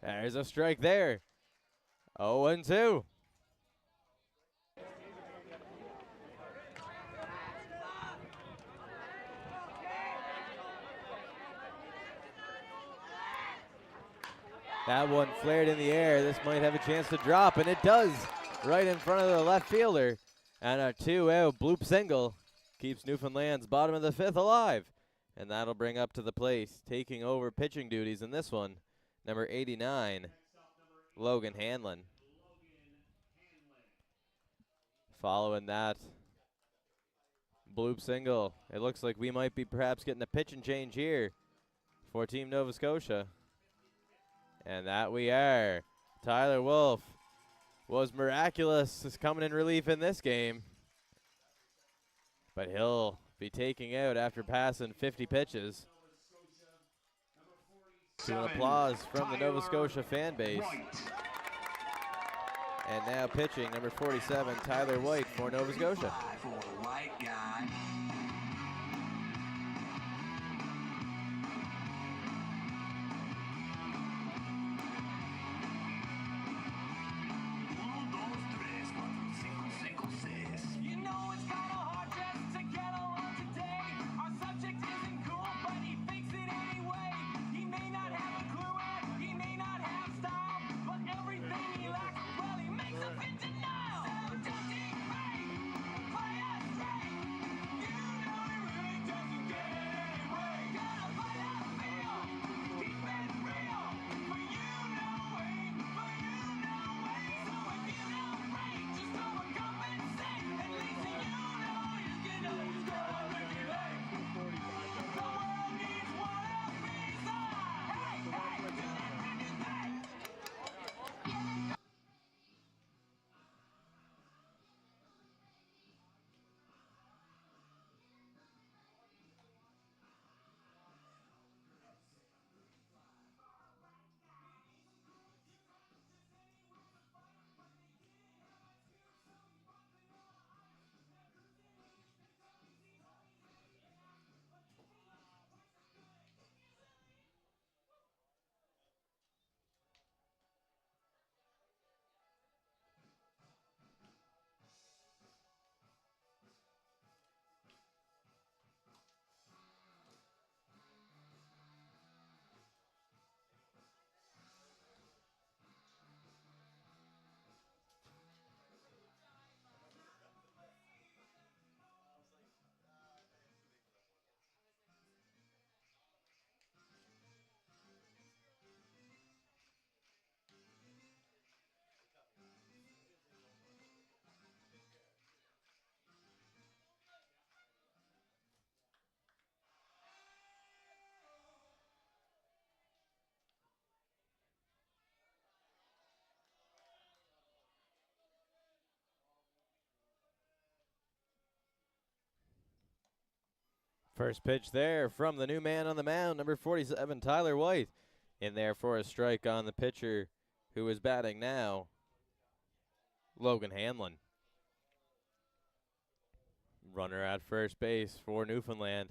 There's a strike there. 0-2. That one flared in the air. This might have a chance to drop, and it does, right in front of the left fielder. And a 2-out bloop single keeps Newfoundland's bottom of the 5th alive. And that'll bring up to the plate, taking over pitching duties in this one, number 89, Logan Hanlon. Following that bloop single, it looks like we might be perhaps getting a pitching change here for Team Nova Scotia. And that we are. Tyler Wolf was miraculous is coming in relief in this game. But he'll be taking out after passing 50 pitches. To an applause from the Nova Scotia fan base. And now pitching number 47, Tyler White for Nova Scotia. First pitch there from the new man on the mound, number 47, Tyler White. In there for a strike on the pitcher who is batting now, Logan Hanlon. Runner at first base for Newfoundland.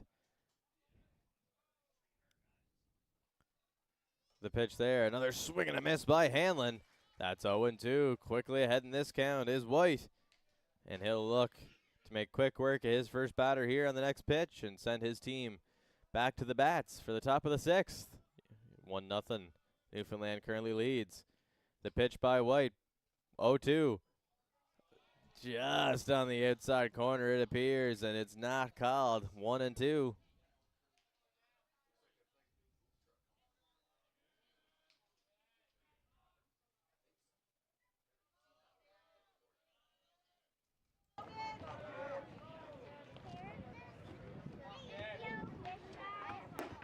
The pitch there, another swing and a miss by Hanlon. That's 0-2. Quickly ahead in this count is White. And he'll look to make quick work of his first batter here on the next pitch and send his team back to the bats for the top of the 6th. 1-0. Newfoundland currently leads. The pitch by White, 0-2. Just on the outside corner it appears, and it's not called. 1-2.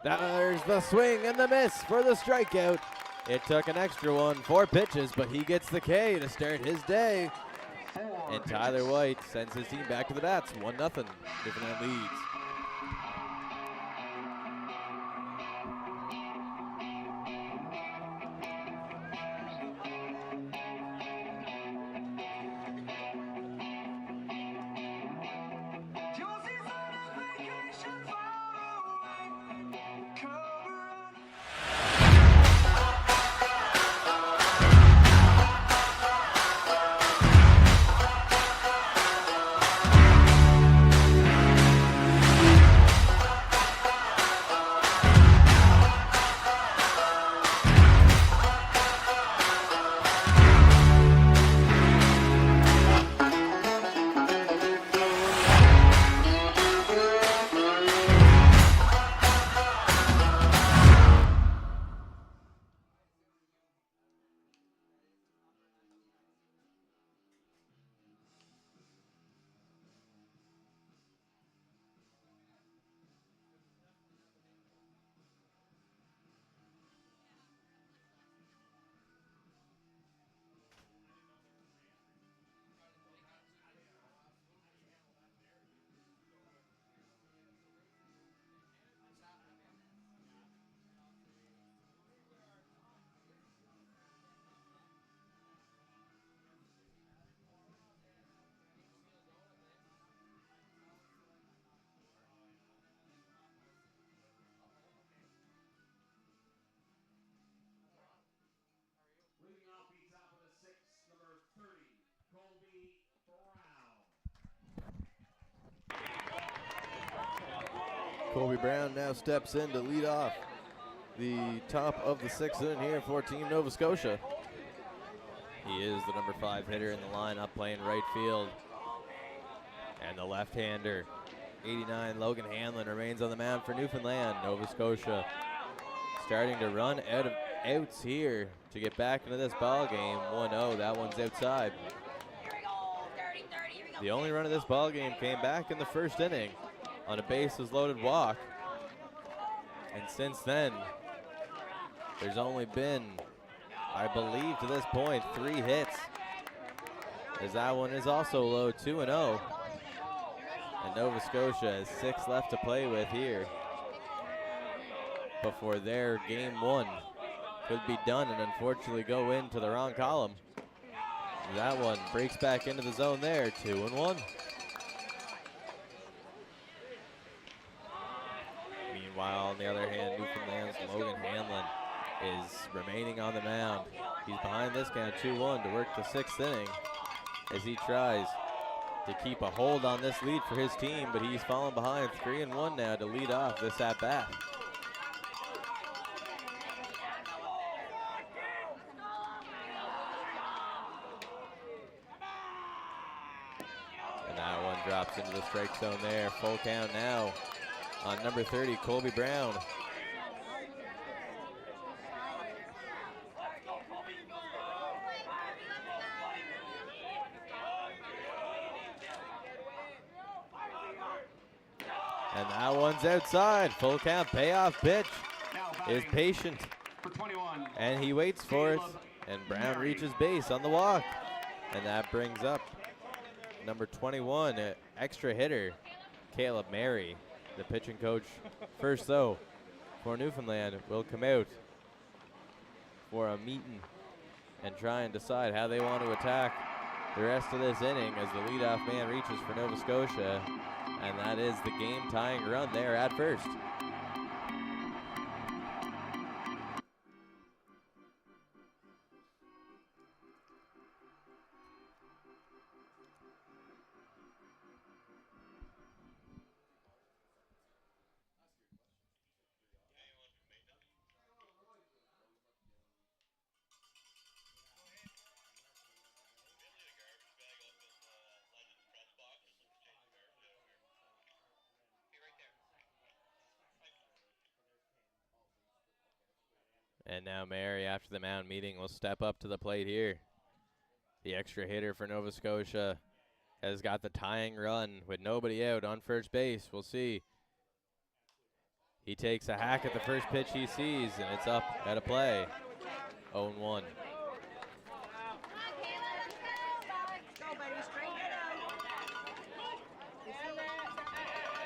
There's the swing and the miss for the strikeout. It took an extra one, 4 pitches, but he gets the K to start his day. And Tyler White sends his team back to the bats, 1-0. Newfoundland leads. Colby Brown now steps in to lead off the top of the 6th inning here for Team Nova Scotia. He is the number 5 hitter in the lineup, playing right field. And the left-hander, 89, Logan Hanlon, remains on the mound for Newfoundland. Nova Scotia starting to run out of outs here to get back into this ball game. 1-0, that one's outside. The only run of this ball game came back in the first inning on a bases loaded walk. And since then, there's only been, I believe to this point, 3 hits. As that one is also low, 2-0. And Nova Scotia has 6 left to play with here before their game 1 could be done and unfortunately go into the wrong column. That one breaks back into the zone there, 2-1. Meanwhile, on the other hand, Newfoundland's Logan Hanlon is remaining on the mound. He's behind this count, 2-1, to work the 6th inning as he tries to keep a hold on this lead for his team, but he's fallen behind 3-1 now to lead off this at-bat. And that one drops into the strike zone there. Full count now on number 30, Colby Brown. And that one's outside. Full count, payoff pitch is patient. And he waits for it. And Brown reaches base on the walk. And that brings up number 21, extra hitter, Caleb Mary, The pitching coach first, though, for Newfoundland will come out for a meeting and try and decide how they want to attack the rest of this inning as the leadoff man reaches for Nova Scotia, and that is the game-tying run there at first. And now Mary, after the mound meeting, will step up to the plate here. The extra hitter for Nova Scotia has got the tying run with nobody out on first base. We'll see. He takes a hack at the first pitch he sees, and it's up at a play. 0-1.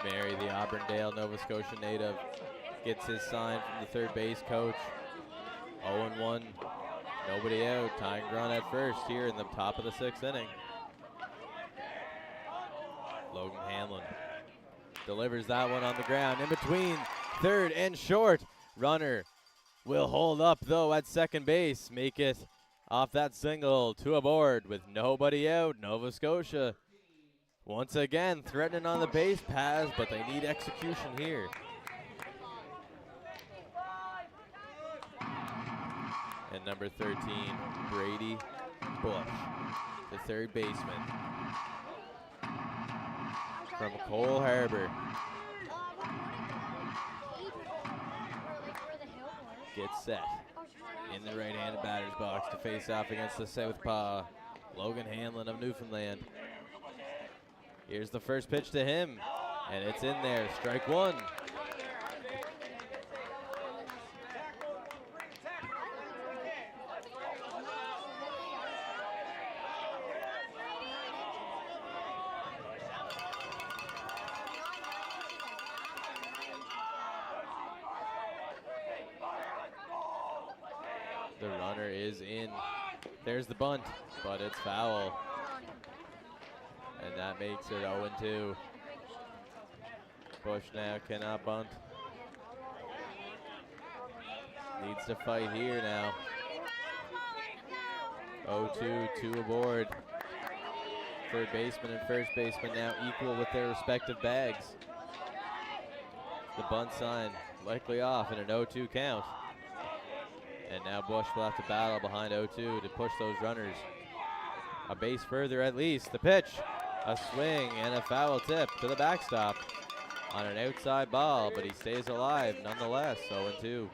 Mary, the Auburndale, Nova Scotia native, gets his sign from the third base coach. 0-1, nobody out, tying run at first here in the top of the sixth inning. Logan Hanlon delivers that one on the ground in between third and short. Runner will hold up though at second base, make it off that single to a board with nobody out. Nova Scotia once again threatening on the base paths, but they need execution here. And number 13, Brady Bush, the third baseman from Cole Harbor, gets set in the right-handed batter's box to face off against the southpaw, Logan Hanlon of Newfoundland. Here's the first pitch to him, and it's in there, strike one. The runner is in. There's the bunt, but it's foul. And that makes it 0-2. Bush now cannot bunt. Needs to fight here now. 0-2, two aboard. Third baseman and first baseman now equal with their respective bags. The bunt sign likely off in an 0-2 count. And now Bush will have to battle behind 0-2 to push those runners a base further at least. The pitch, a swing and a foul tip to the backstop on an outside ball, but he stays alive nonetheless. 0-2.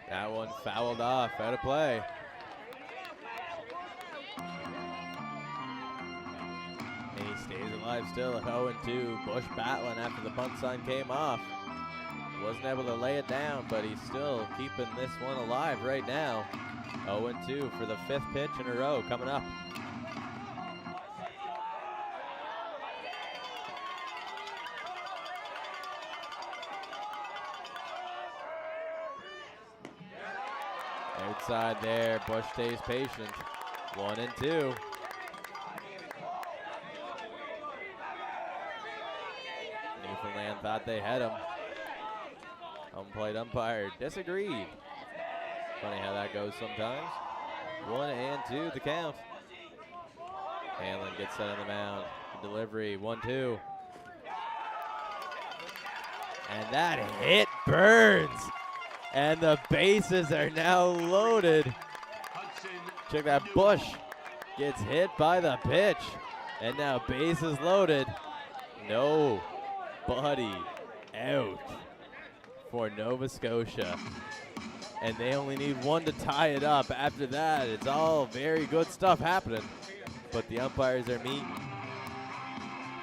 That one fouled off, out of play. And he stays alive still at 0-2. Bush battling after the bunt sign came off. Wasn't able to lay it down, but he's still keeping this one alive right now. 0-2 for the fifth pitch in a row coming up. Outside there, Bush stays patient. 1-2. Newfoundland thought they had him. Home plate umpire disagreed. Funny how that goes sometimes. 1-2 the count. Hanlon gets set on the mound. The delivery, 1-2. And that hit burns. And the bases are now loaded. Check that, Bush gets hit by the pitch. And now bases loaded. Nobody out for Nova Scotia. And they only need one to tie it up. After that, it's all very good stuff happening. But the umpires are meeting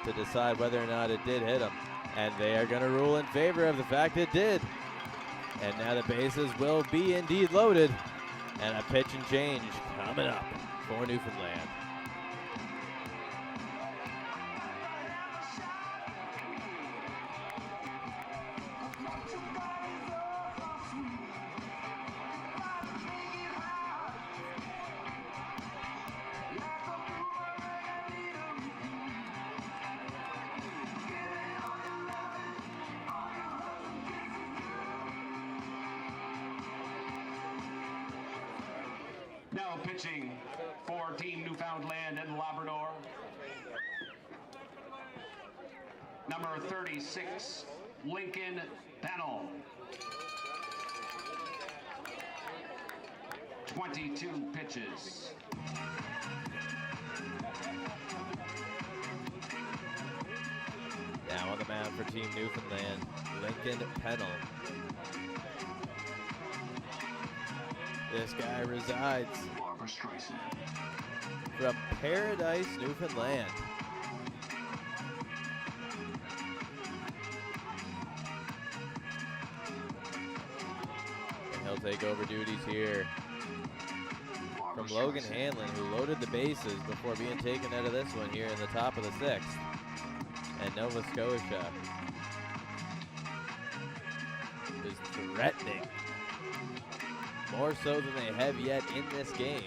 to decide whether or not it did hit him. And they are going to rule in favor of the fact it did. And now the bases will be indeed loaded. And a pitch and change coming up for Newfoundland. Now pitching for Team Newfoundland and Labrador, number 36, Lincoln Pennell. 22 pitches. Now on the mound for Team Newfoundland, Lincoln Pennell. This guy resides from Paradise, Newfoundland. And he'll take over duties here from Logan Hanlon, who loaded the bases before being taken out of this one here in the top of the 6th. And Nova Scotia is threatening, more so than they have yet in this game,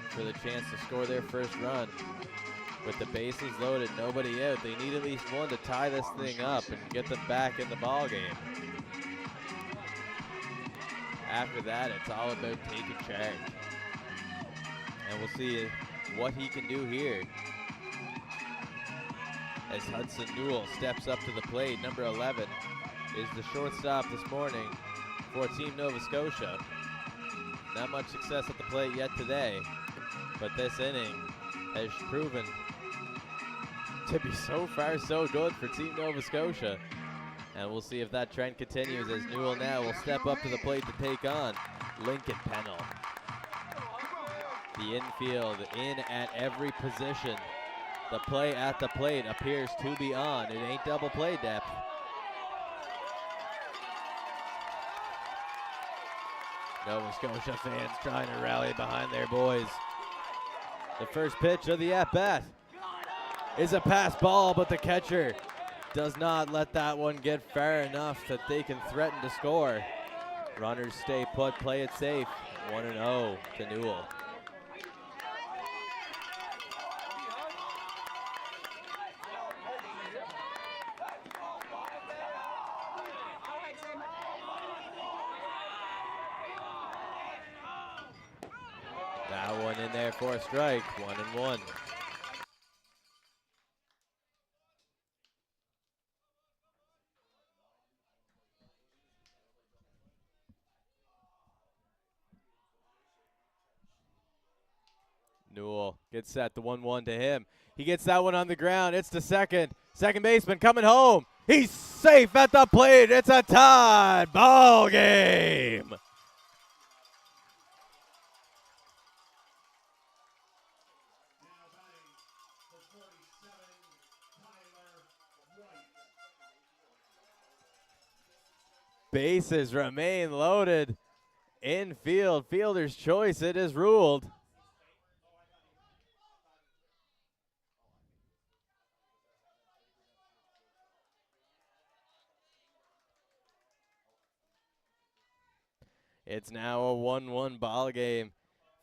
for the chance to score their first run. With the bases loaded, nobody out, they need at least one to tie this thing up and get them back in the ball game. After that, it's all about taking charge. And we'll see what he can do here as Hudson Newell steps up to the plate. Number 11 is the shortstop this morning for Team Nova Scotia. Not much success at the plate yet today, but this inning has proven to be so far so good for Team Nova Scotia. And we'll see if that trend continues as Newell now will step up to the plate to take on Lincoln Pennell. The infield in at every position. The play at the plate appears to be on. It ain't double play depth. Nova Scotia fans trying to rally behind their boys. The first pitch of the at-bat is a pass ball, but the catcher does not let that one get far enough that they can threaten to score. Runners stay put, play it safe. 1-0 to Newell. That one in there for a strike, 1-1. Newell gets set, the 1-1 to him. He gets that one on the ground. It's to second. Second baseman coming home. He's safe at the plate. It's a tied ball game. Bases remain loaded. Infield, fielder's choice, it is ruled. It's now a 1-1 ball game.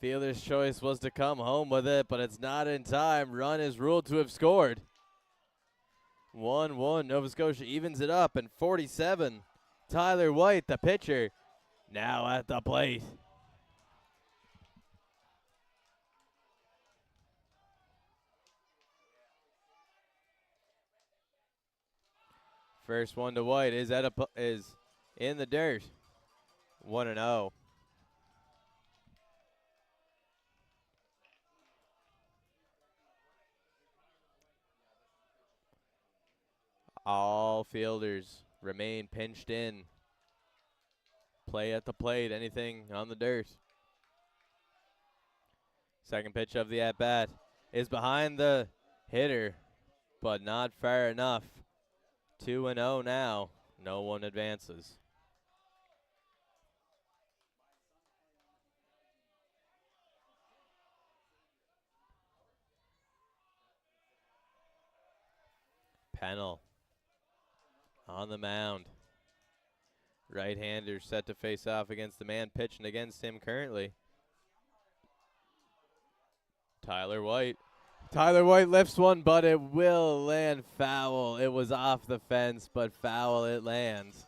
Fielder's choice was to come home with it, but it's not in time. Run is ruled to have scored. 1-1, Nova Scotia evens it up, and 47. Tyler White, the pitcher, now at the plate. First one to White is in the dirt. 1-0. All fielders remain pinched in. Play at the plate, anything on the dirt. Second pitch of the at-bat is behind the hitter. but not far enough. 2-0 now. No one advances. Pennell on the mound. Right-hander set to face off against the man pitching against him currently. Tyler White. Tyler White lifts one, but it will land foul. It was off the fence, but foul it lands.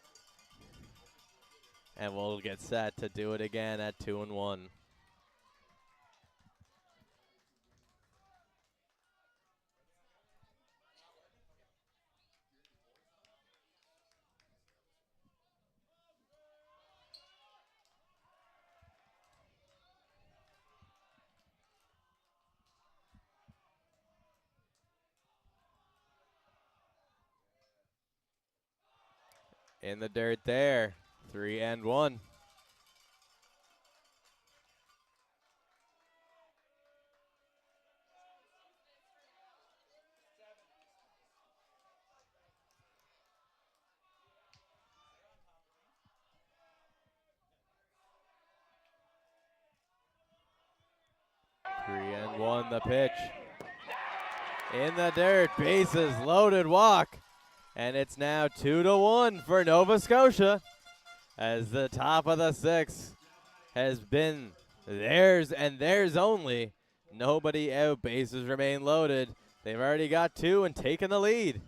And we'll get set to do it again at 2-1. In the dirt there. 3-1. The pitch. In the dirt, bases loaded, walk. And it's now 2-1 for Nova Scotia, as the top of the sixth has been theirs and theirs only. Nobody out, bases remain loaded. They've already got two and taken the lead.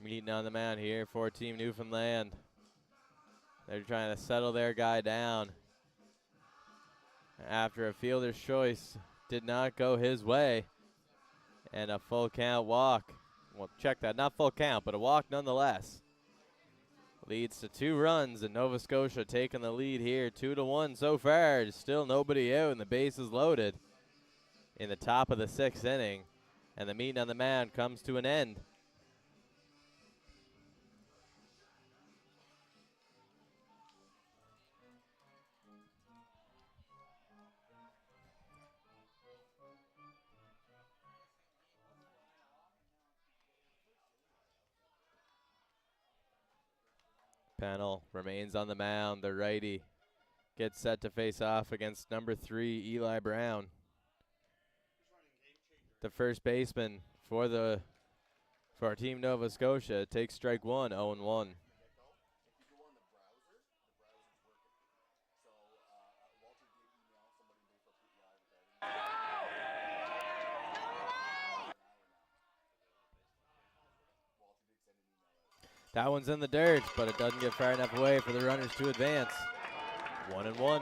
Meeting on the mound here for Team Newfoundland. They're trying to settle their guy down after a fielder's choice did not go his way. And a full count walk. Well, check that. Not full count, but a walk nonetheless. Leads to 2 runs, and Nova Scotia taking the lead here 2-1 so far. Still nobody out, and the bases loaded in the top of the 6th inning. And the meeting on the mound comes to an end. Pennell remains on the mound. The righty gets set to face off against number 3, Eli Brown. The first baseman for Team Nova Scotia takes strike 1, 0-1. That one's in the dirt, but it doesn't get far enough away for the runners to advance. 1-1.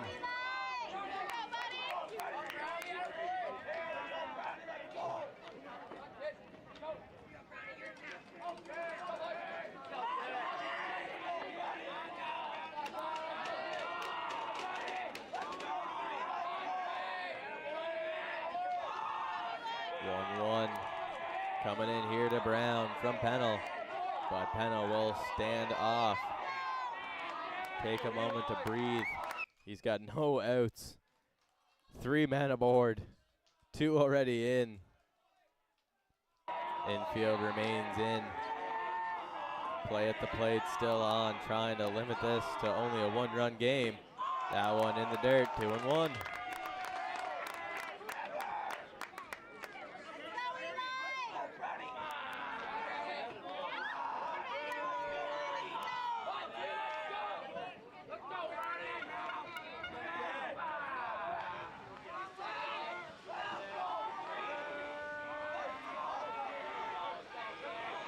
Coming in here to Brown from Pennell. But Pennell will stand off. Take a moment to breathe. He's got no outs. 3 men aboard. 2 already in. Infield remains in. Play at the plate still on, trying to limit this to only a 1-run game. That one in the dirt, 2-1.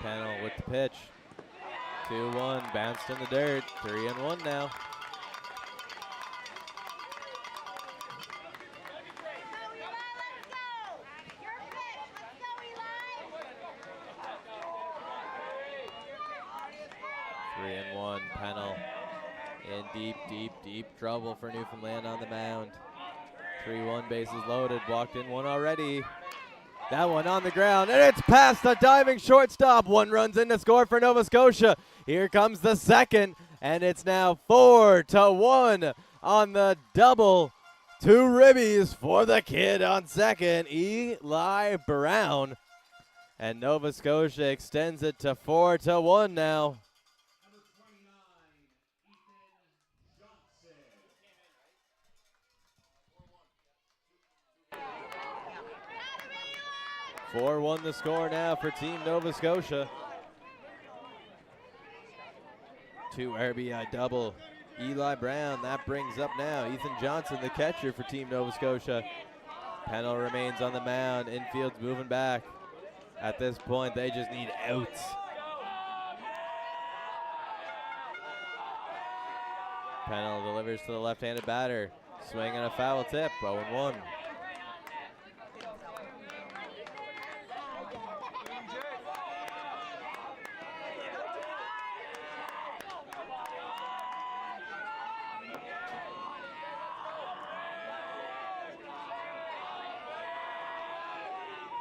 Pennell with the pitch. 2-1, bounced in the dirt. 3-1 now. In deep, deep, deep trouble for Newfoundland on the mound. 3-1, bases loaded, walked in one already. That one on the ground, and it's past the diving shortstop. One runs in to score for Nova Scotia. Here comes the second, and it's now 4-1 on the double. 2 ribbies for the kid on second, Eli Brown. And Nova Scotia extends it to 4-1 now. 4-1 the score now for Team Nova Scotia. 2 RBI double. Eli Brown, that brings up now Ethan Johnson, the catcher for Team Nova Scotia. Pennell remains on the mound. Infield's moving back. At this point, they just need outs. Pennell delivers to the left-handed batter. Swing and a foul tip, 0-1.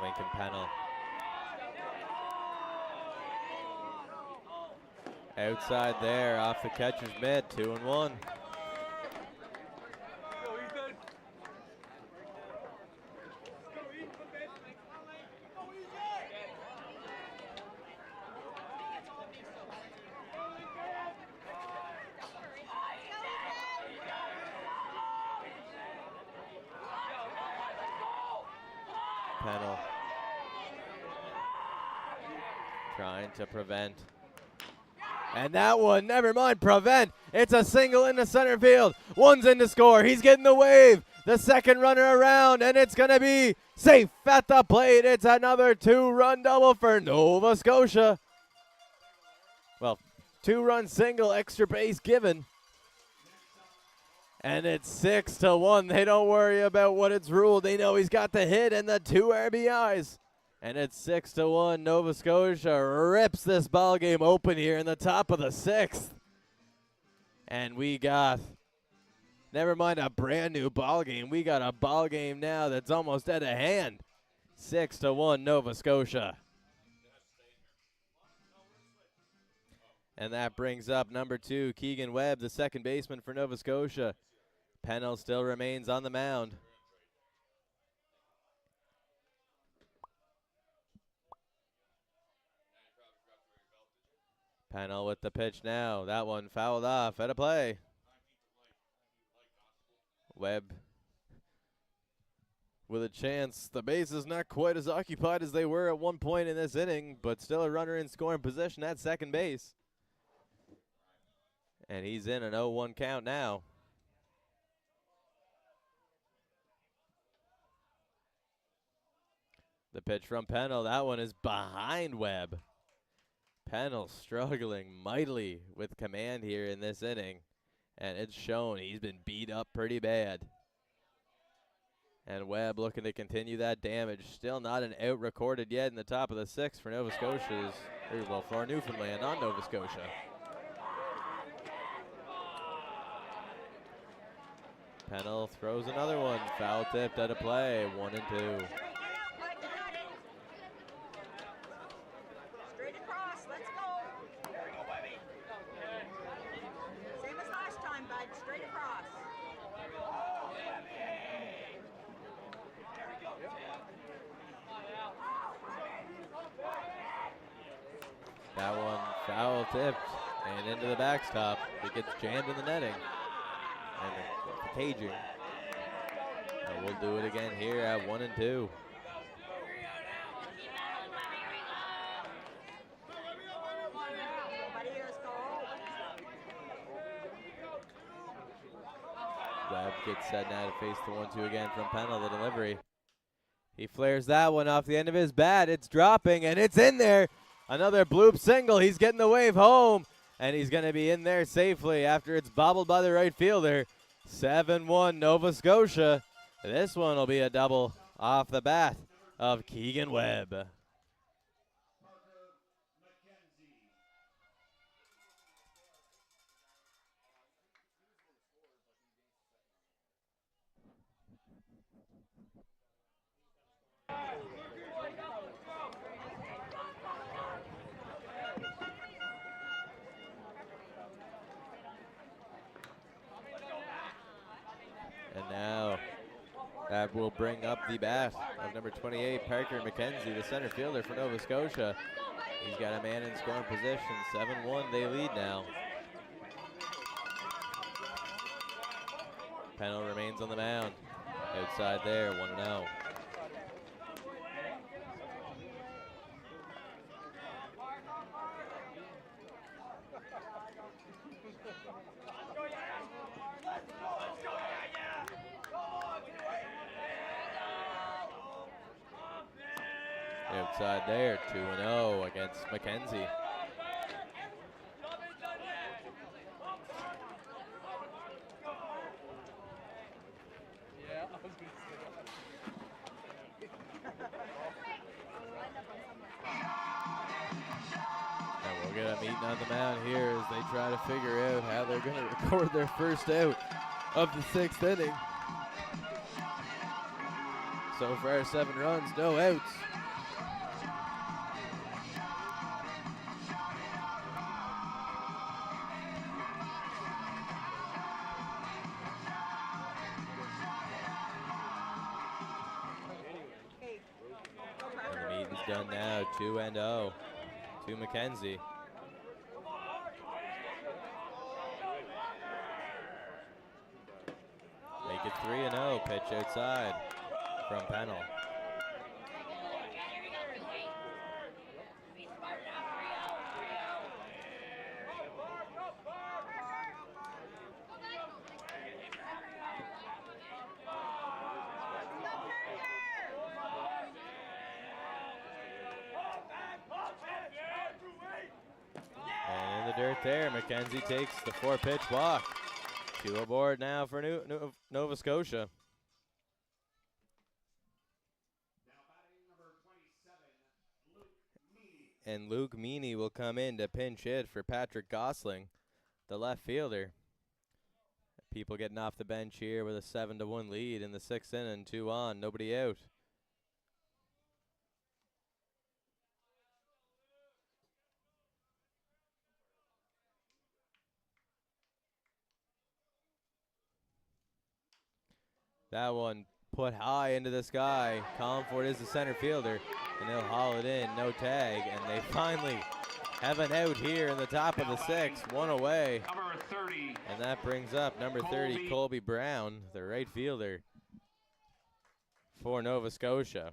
Lincoln Pennell. Outside there, off the catcher's mitt, 2-1. Pennell trying to prevent. And that one, never mind, prevent. It's a single into center field. One's in to score. He's getting the wave. The second runner around, and it's going to be safe at the plate. It's another 2-run double for Nova Scotia. Well, 2-run single, extra base given. And it's 6-1. They don't worry about what it's ruled. They know he's got the hit and the 2 RBIs. And it's 6-1. Nova Scotia rips this ball game open here in the top of the 6th. And we got, never mind a brand new ball game, we got a ball game now that's almost out of hand. 6-1 Nova Scotia. And that brings up number 2, Keegan Webb, the second baseman for Nova Scotia. Pennell still remains on the mound. Pennell with the pitch now. That one fouled off at a play. Webb with a chance. The base is not quite as occupied as they were at one point in this inning, but still a runner in scoring position at second base. And he's in an 0-1 count now. The pitch from Pennell. That one is behind Webb. Pennell struggling mightily with command here in this inning. And it's shown he's been beat up pretty bad. And Webb looking to continue that damage. Still not an out recorded yet in the top of the 6th for Nova Scotia's, or well, for Newfoundland on Nova Scotia. Pennell throws another one. Foul tipped at a play. 1-2. Straight across, let's go. There we go, baby. Same as last time, bud. Straight across. That one foul tipped and into the backstop. It gets jammed in the netting. And the caging. And we'll do it again here at 1-2. Webb gets set now to face the 1-2 again from Pennell, the delivery. He flares that one off the end of his bat. It's dropping, and it's in there. Another bloop single. He's getting the wave home, and he's going to be in there safely after it's bobbled by the right fielder. 7-1 Nova Scotia. This one will be a double off the bat of Keegan Webb. And now that will bring up the bat of number 28, Parker McKenzie, the center fielder for Nova Scotia. He's got a man in scoring position. 7-1, they lead now. Pennell remains on the mound. Outside there, 1-0. Outside there, 2-0 against McKenzie. And we'll get a meeting on the mound here as they try to figure out how they're going to record their first out of the 6th inning. So far, 7 runs, no outs. Done now, 2-0 to McKenzie. Make it 3-0, pitch outside from Pennell. Dirt there, McKenzie takes the 4-pitch walk. 2 aboard now for Nova Scotia. And Luke Meany will come in to pinch hit for Patrick Gosling, the left fielder. People getting off the bench here with a 7-1 lead in the 6th inning, 2 on, nobody out. That one put high into the sky. Comfort is the center fielder, and they'll haul it in, no tag, and they finally have an out here in the top of the 6th, 1 away. Number 30. And that brings up number 30, Colby Brown, the right fielder for Nova Scotia.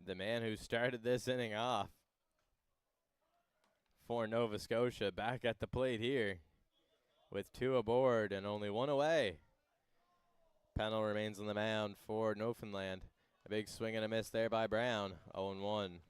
The man who started this inning off for Nova Scotia back at the plate here with 2 aboard and only 1 away. Pennell remains on the mound for Newfoundland. A big swing and a miss there by Brown, 0-1.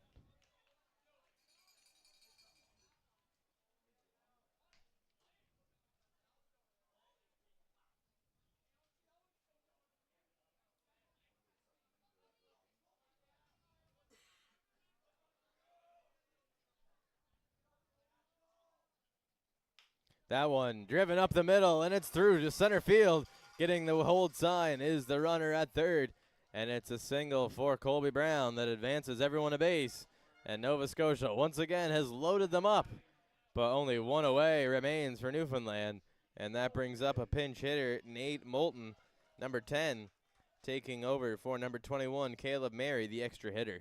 That one driven up the middle, and it's through to center field. Getting the hold sign is the runner at third, and it's a single for Colby Brown that advances everyone to base. And Nova Scotia once again has loaded them up, but only 1 away remains for Newfoundland, and that brings up a pinch hitter, Nate Moulton, number 10, taking over for number 21, Caleb Mary, the extra hitter.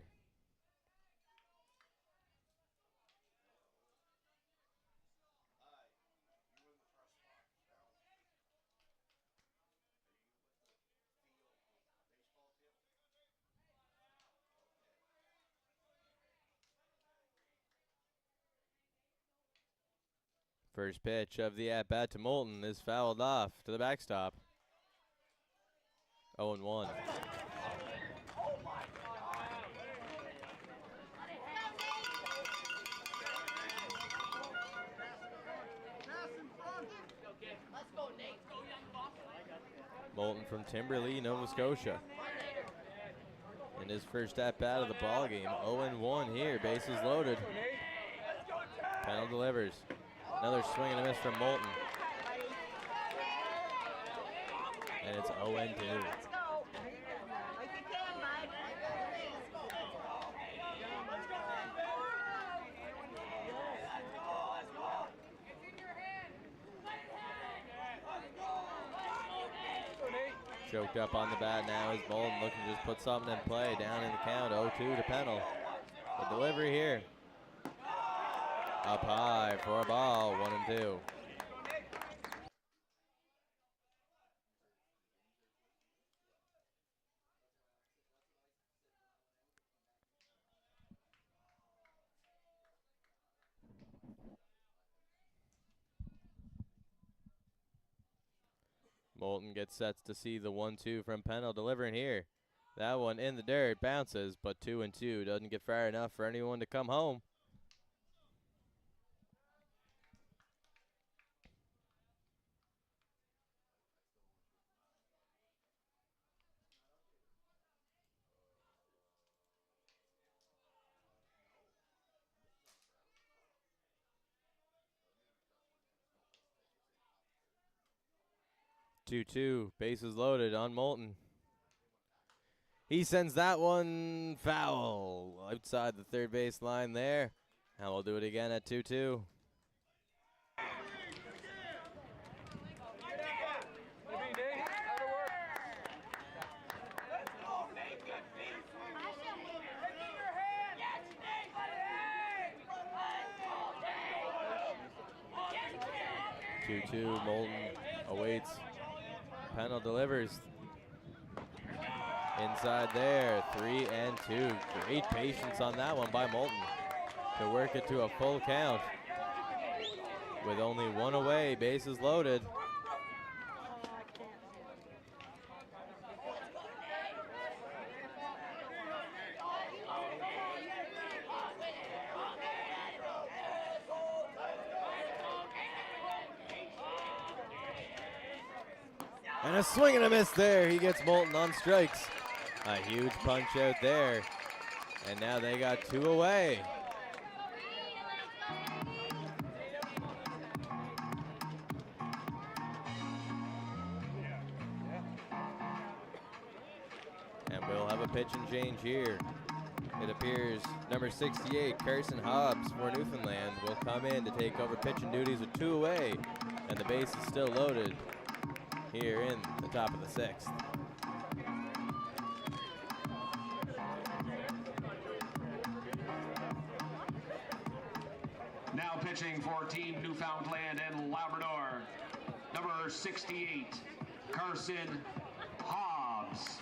First pitch of the at-bat to Moulton is fouled off to the backstop. 0-1. Moulton from Timberlea, Nova Scotia. in his first at bat of the ball game. 0-1 here, bases loaded. Pennell delivers. Another swing and a miss from Moulton. And it's 0-2. Let's go. Like you can, bud. Choked up on the bat now is Moulton, looking to just put something in play. Down in the count, 0-2 to Pennell. The delivery here. Up high for a ball, 1-2. Moulton gets sets to see the 1-2 from Pennell delivering here. That one in the dirt, bounces, but 2-2 doesn't get far enough for anyone to come home. Two, bases loaded on Moulton. He sends that one foul outside the third base line there. And we'll do it again at 2-2. Moulton awaits. Pennell delivers. Inside there, 3-2. Great patience on that one by Moulton to work it to a full count. With only one away, bases loaded. And a swing and a miss there. He gets Moulton on strikes. A huge punch out there. And now they got two away. And we'll have a pitch and change here. It appears number 68, Carson Hobbs for Newfoundland, will come in to take over pitching duties with two away. And the base is still loaded here in the top of the sixth. Now pitching for Team Newfoundland and Labrador, number 68, Carson Hobbs.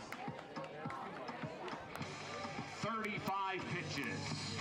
35 pitches.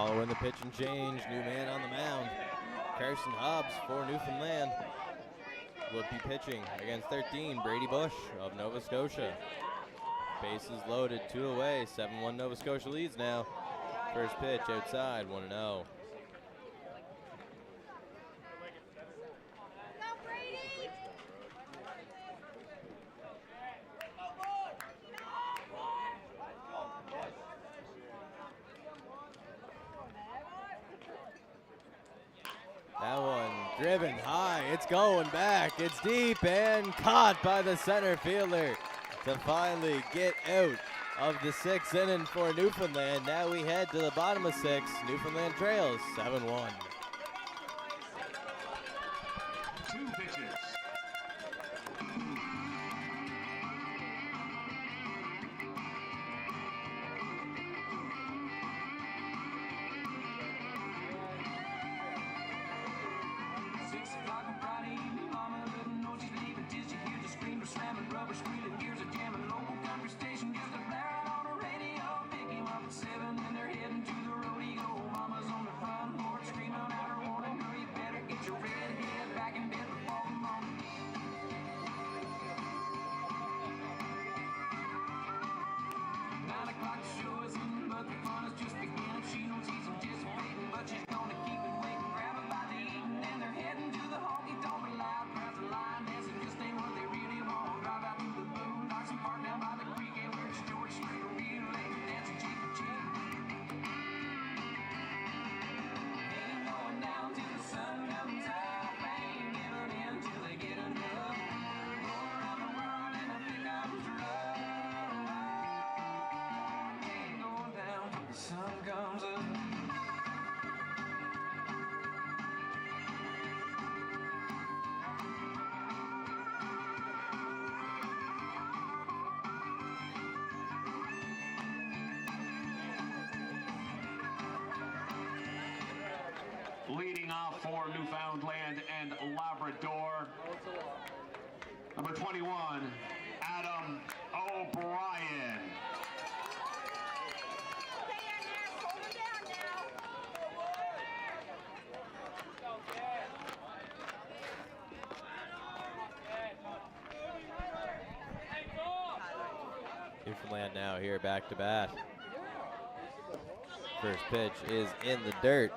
Following the pitch and change, new man on the mound. Carson Hobbs for Newfoundland will be pitching against 13, Brady Bush of Nova Scotia. Bases loaded, 2 away, 7-1 Nova Scotia leads now. First pitch outside, 1-0. That one driven high, it's going back, it's deep and caught by the center fielder to finally get out of the 6th inning for Newfoundland. Now we head to the bottom of 6. Newfoundland trails 7-1. 2 pitches. Leading off for Newfoundland and Labrador, number 21, Adam O'Brien. Newfoundland now here back to bat. First pitch is in the dirt.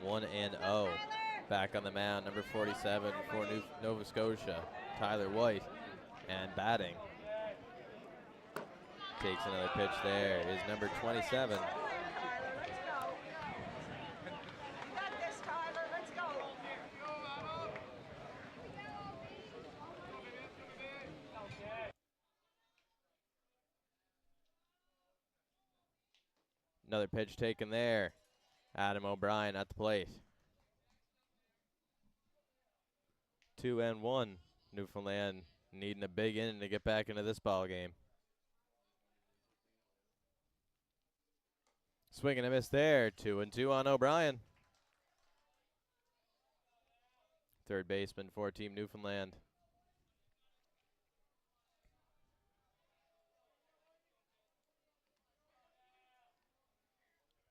1-0. Back on the mound, number 47 for Nova Scotia, Tyler White, and batting. Takes another pitch there, is number 27. You got this, Tyler. Let's go. Another pitch taken there. Adam O'Brien at the plate. 2-1. Newfoundland needing a big inning to get back into this ball game. Swing and a miss there. 2-2 on O'Brien. Third baseman for Team Newfoundland.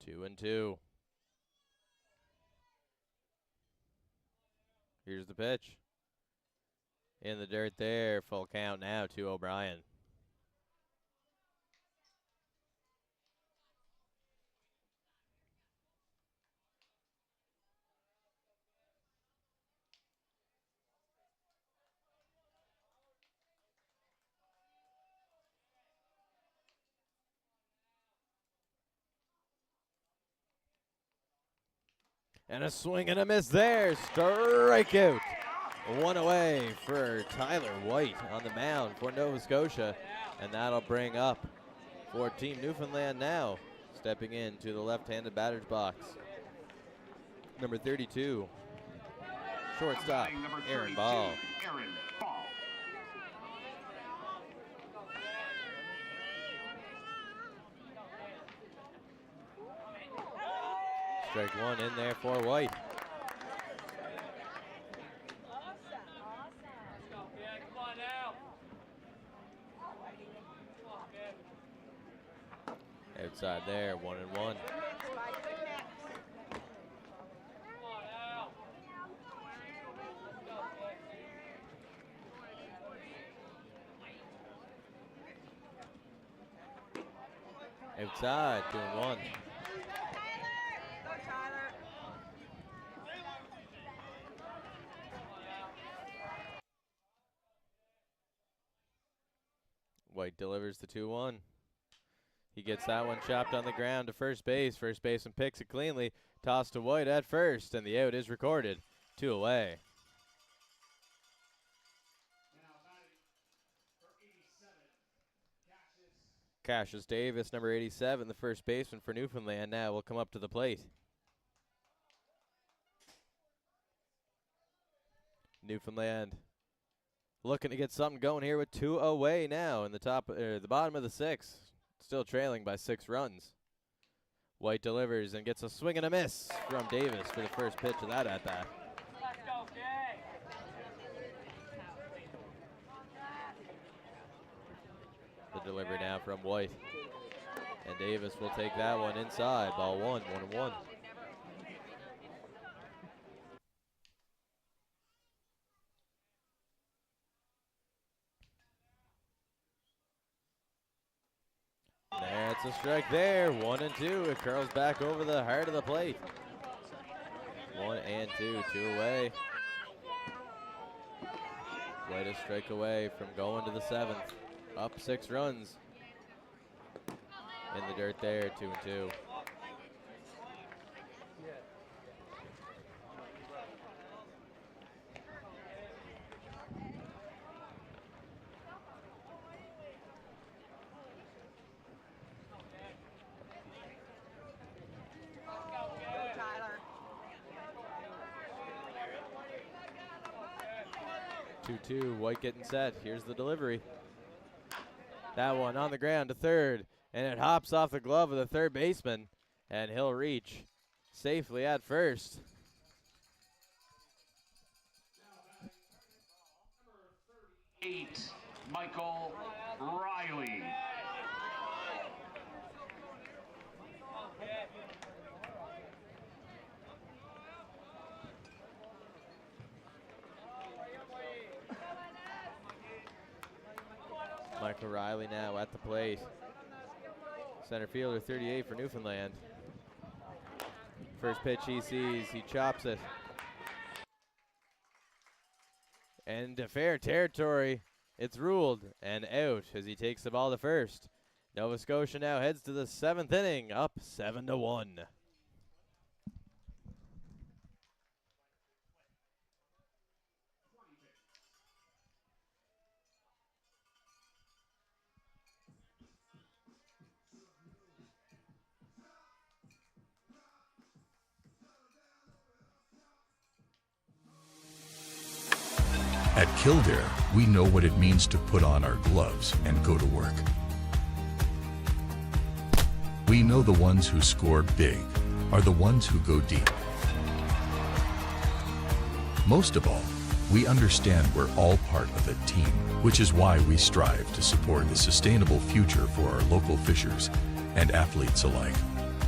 Two and two. Here's the pitch. In the dirt there. Full count now to O'Brien. And a swing and a miss there. Strikeout. One away for Tyler White on the mound for Nova Scotia. And that'll bring up for Team Newfoundland now. Stepping into the left-handed batter's box. Number 32. Shortstop, Aaron Ball. Aaron Ball. Strike one in there for White. Outside there, 1-1. Outside, 2-1. White delivers the 2-1. He gets that one chopped on the ground to first base. First baseman picks it cleanly. Toss to White at first, and the out is recorded. 2 away. Cassius Davis, number 87, the first baseman for Newfoundland, now will come up to the plate. Newfoundland looking to get something going here with 2 away now in the bottom of the 6th. Still trailing by 6 runs. White delivers and gets a swing and a miss from Davis for the first pitch of that at-bat. The delivery now from White. And Davis will take that one inside. Ball 1, 1-1. That's a strike there. 1-2. It curls back over the heart of the plate. 1-2, 2 away. White a strike away from going to the 7th. Up 6 runs. In the dirt there, 2-2. White getting set. Here's the delivery. That one on the ground to third, and it hops off the glove of the third baseman, and he'll reach safely at first. Number 38, Michael Riley. Michael Riley now at the plate. Center fielder 38 for Newfoundland. First pitch he sees, he chops it. And to fair territory, it's ruled and out as he takes the ball to first. Nova Scotia now heads to the 7th inning, up 7-1. At Kildare, we know what it means to put on our gloves and go to work. We know the ones who score big are the ones who go deep. Most of all, we understand we're all part of a team, which is why we strive to support a sustainable future for our local fishers and athletes alike,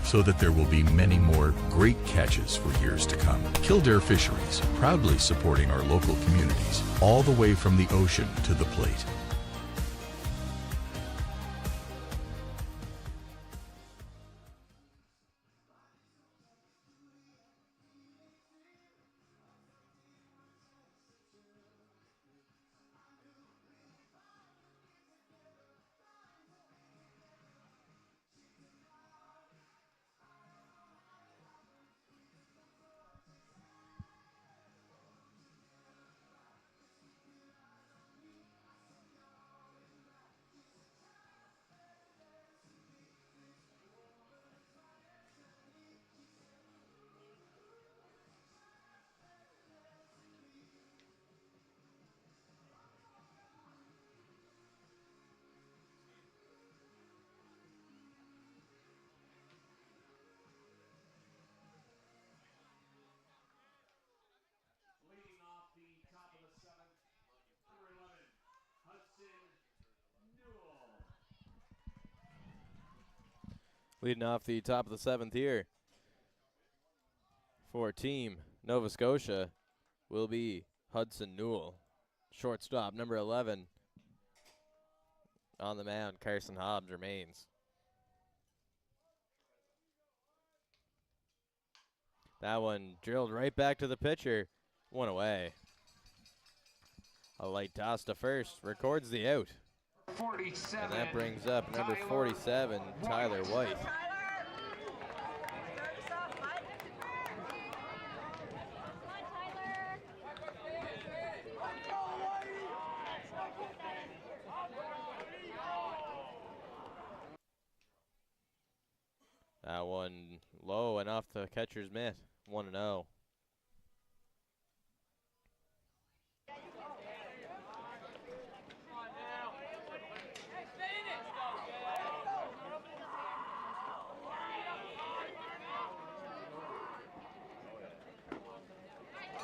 so that there will be many more great catches for years to come. Kildare Fisheries, proudly supporting our local communities, all the way from the ocean to the plate. Leading off the top of the 7th here, For Team Nova Scotia will be Hudson Newell. Shortstop, number 11. On the mound, Carson Hobbs remains. That one drilled right back to the pitcher. One away. A light toss to first. Records the out. 47. And that brings up number 47, Tyler White. That one low and off the catcher's mitt. 1-0.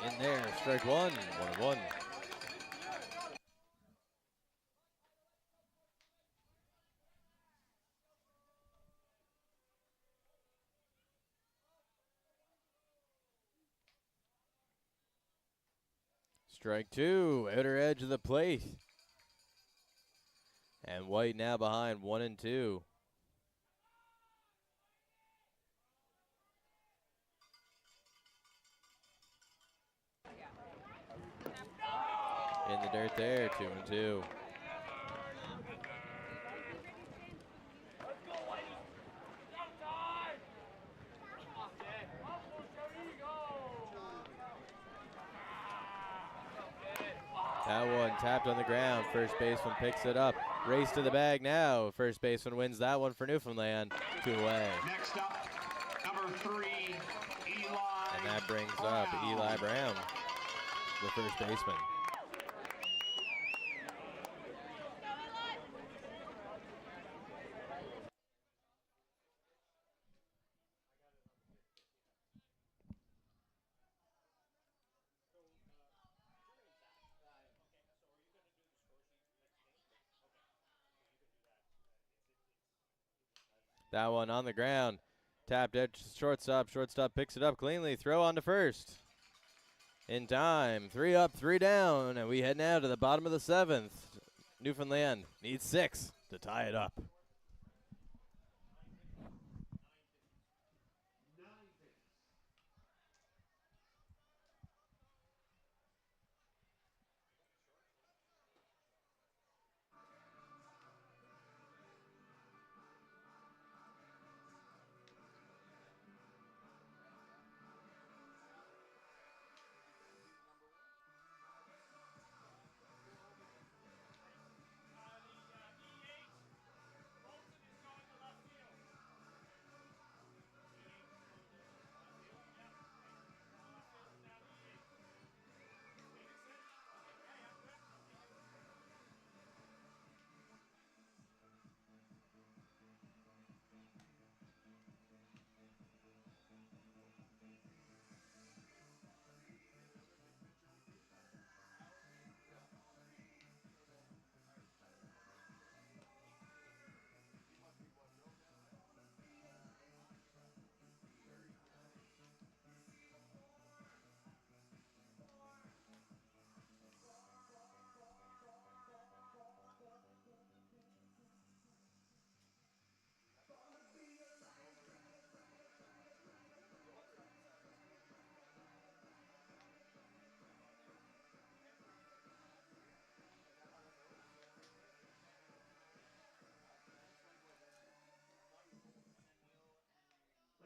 In there, strike one, 1-1. Strike two, outer edge of the plate. And White now behind 1-2. In the dirt there, 2-2. That one tapped on the ground. First baseman picks it up. Race to the bag now. First baseman wins that one for Newfoundland. 2 away. Next up, number 3, Eli. And that brings up Eli Brown, the first baseman. That one on the ground. Tapped edge shortstop. Shortstop picks it up cleanly. Throw on to first. In time. 3 up, 3 down. And we head now to the bottom of the 7th. Newfoundland needs 6 to tie it up.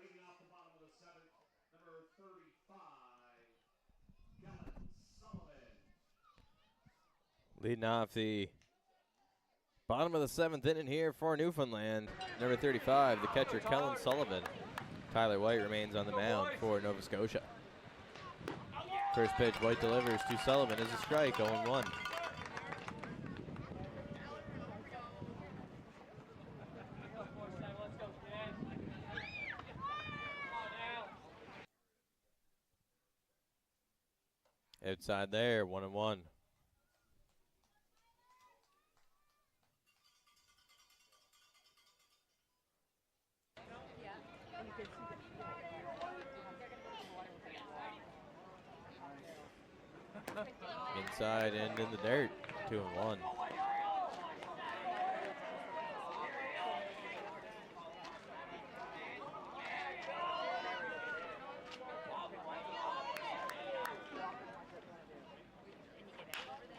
Leading off the bottom of the 7th, number 35, Kellen Sullivan. Leading off the bottom of the 7th inning here for Newfoundland. Number 35, the catcher Kellen Sullivan. Tyler White remains on the mound for Nova Scotia. First pitch, White delivers to Sullivan is a strike, 0-1. Outside there, 1-1. outside and in the dirt. 2-1.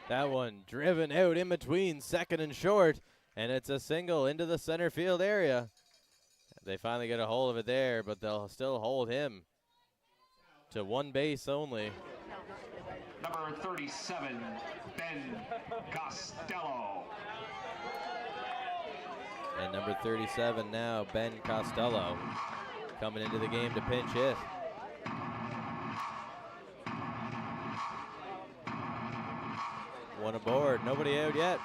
That one driven out in between second and short, and it's a single into the center field area. They finally get a hold of it there, but they'll still hold him to one base only. Number 37, Ben Costello. And number 37 now, Ben Costello, coming into the game to pinch hit. One aboard, nobody out yet.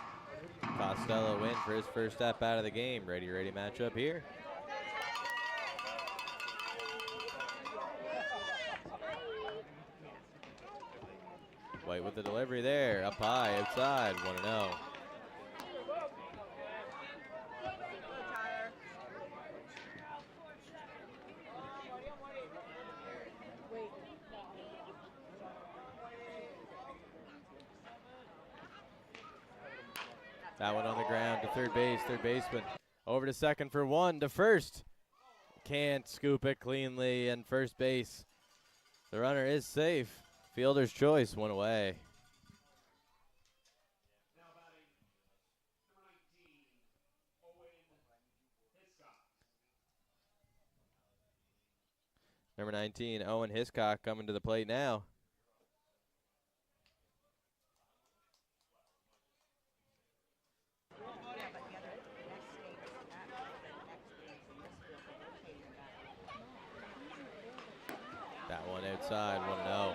Costello in for his first step out of the game. Ready matchup here. White with the delivery there, up high, outside, 1-0. That one on the ground to third base, third baseman. Over to second for one, to first. Can't scoop it cleanly, and first base. The runner is safe. Fielder's choice, one away. Number 19, Owen Hiscock coming to the plate now. That one outside, 1-0.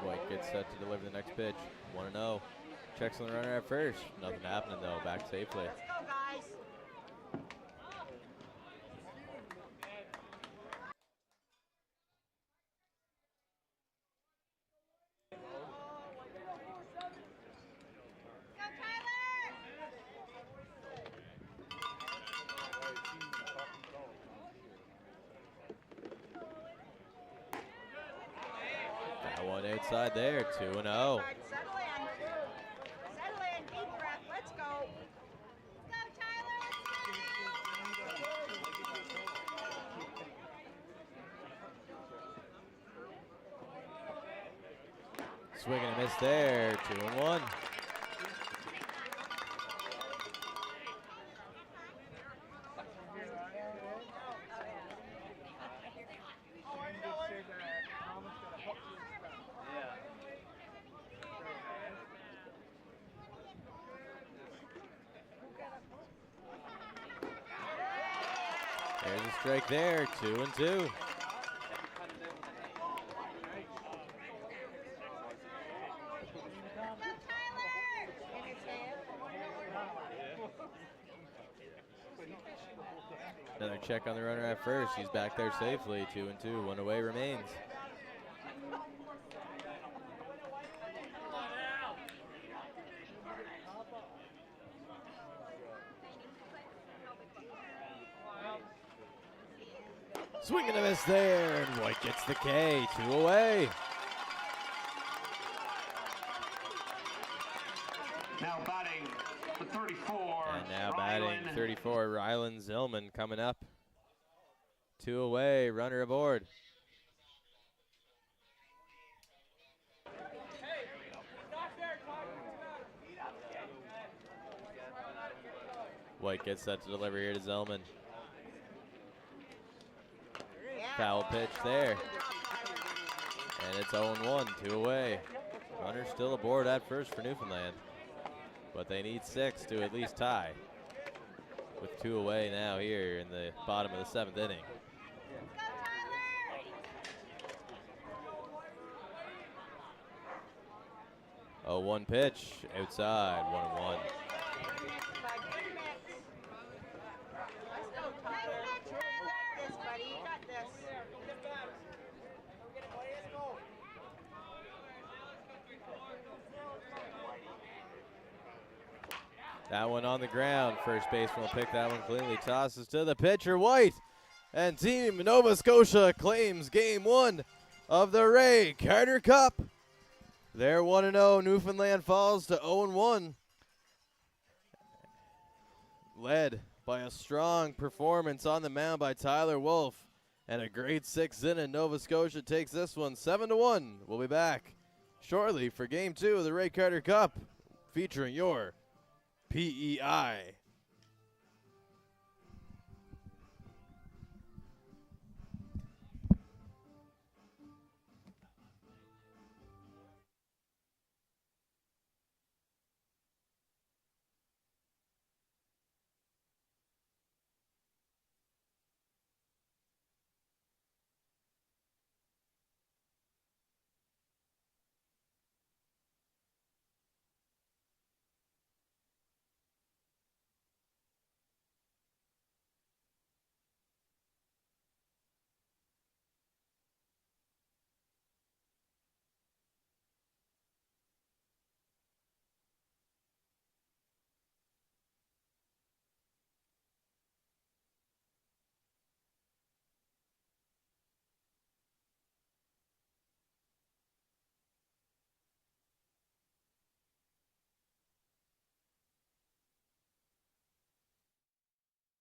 White gets set to deliver the next pitch. 1-0. Checks on the runner at first. Nothing happening though. Back safely. Let's go, guys. Go, Tyler! That one outside there. 2-0. Settle in. Settle in. Deep breath. Let's go. Let's go, Tyler. Swing and a miss there. 2-1. There's a strike there. 2-2. Another check on the runner at first. He's back there safely. 2-2. One away remains. Swing and a miss there, and White gets the K. 2 away. Now batting the 34. And now batting 34, Rylan Zillman coming up. 2 away, runner aboard. White gets set to deliver here to Zellman. Foul pitch there. And it's 0-1, 2 away. Runner still aboard at first for Newfoundland. But they need 6 to at least tie. With 2 away now here in the bottom of the 7th inning. Oh, 1 pitch outside, 1-1. That one on the ground. First baseman will pick that one cleanly. Tosses to the pitcher, White. And Team Nova Scotia claims game 1 of the Ray Carter Cup. They're 1-0. Newfoundland falls to 0-1. Led by a strong performance on the mound by Tyler Wolf. And a great 6th inning. Nova Scotia takes this one 7-1. We'll be back shortly for game 2 of the Ray Carter Cup, featuring your PEI.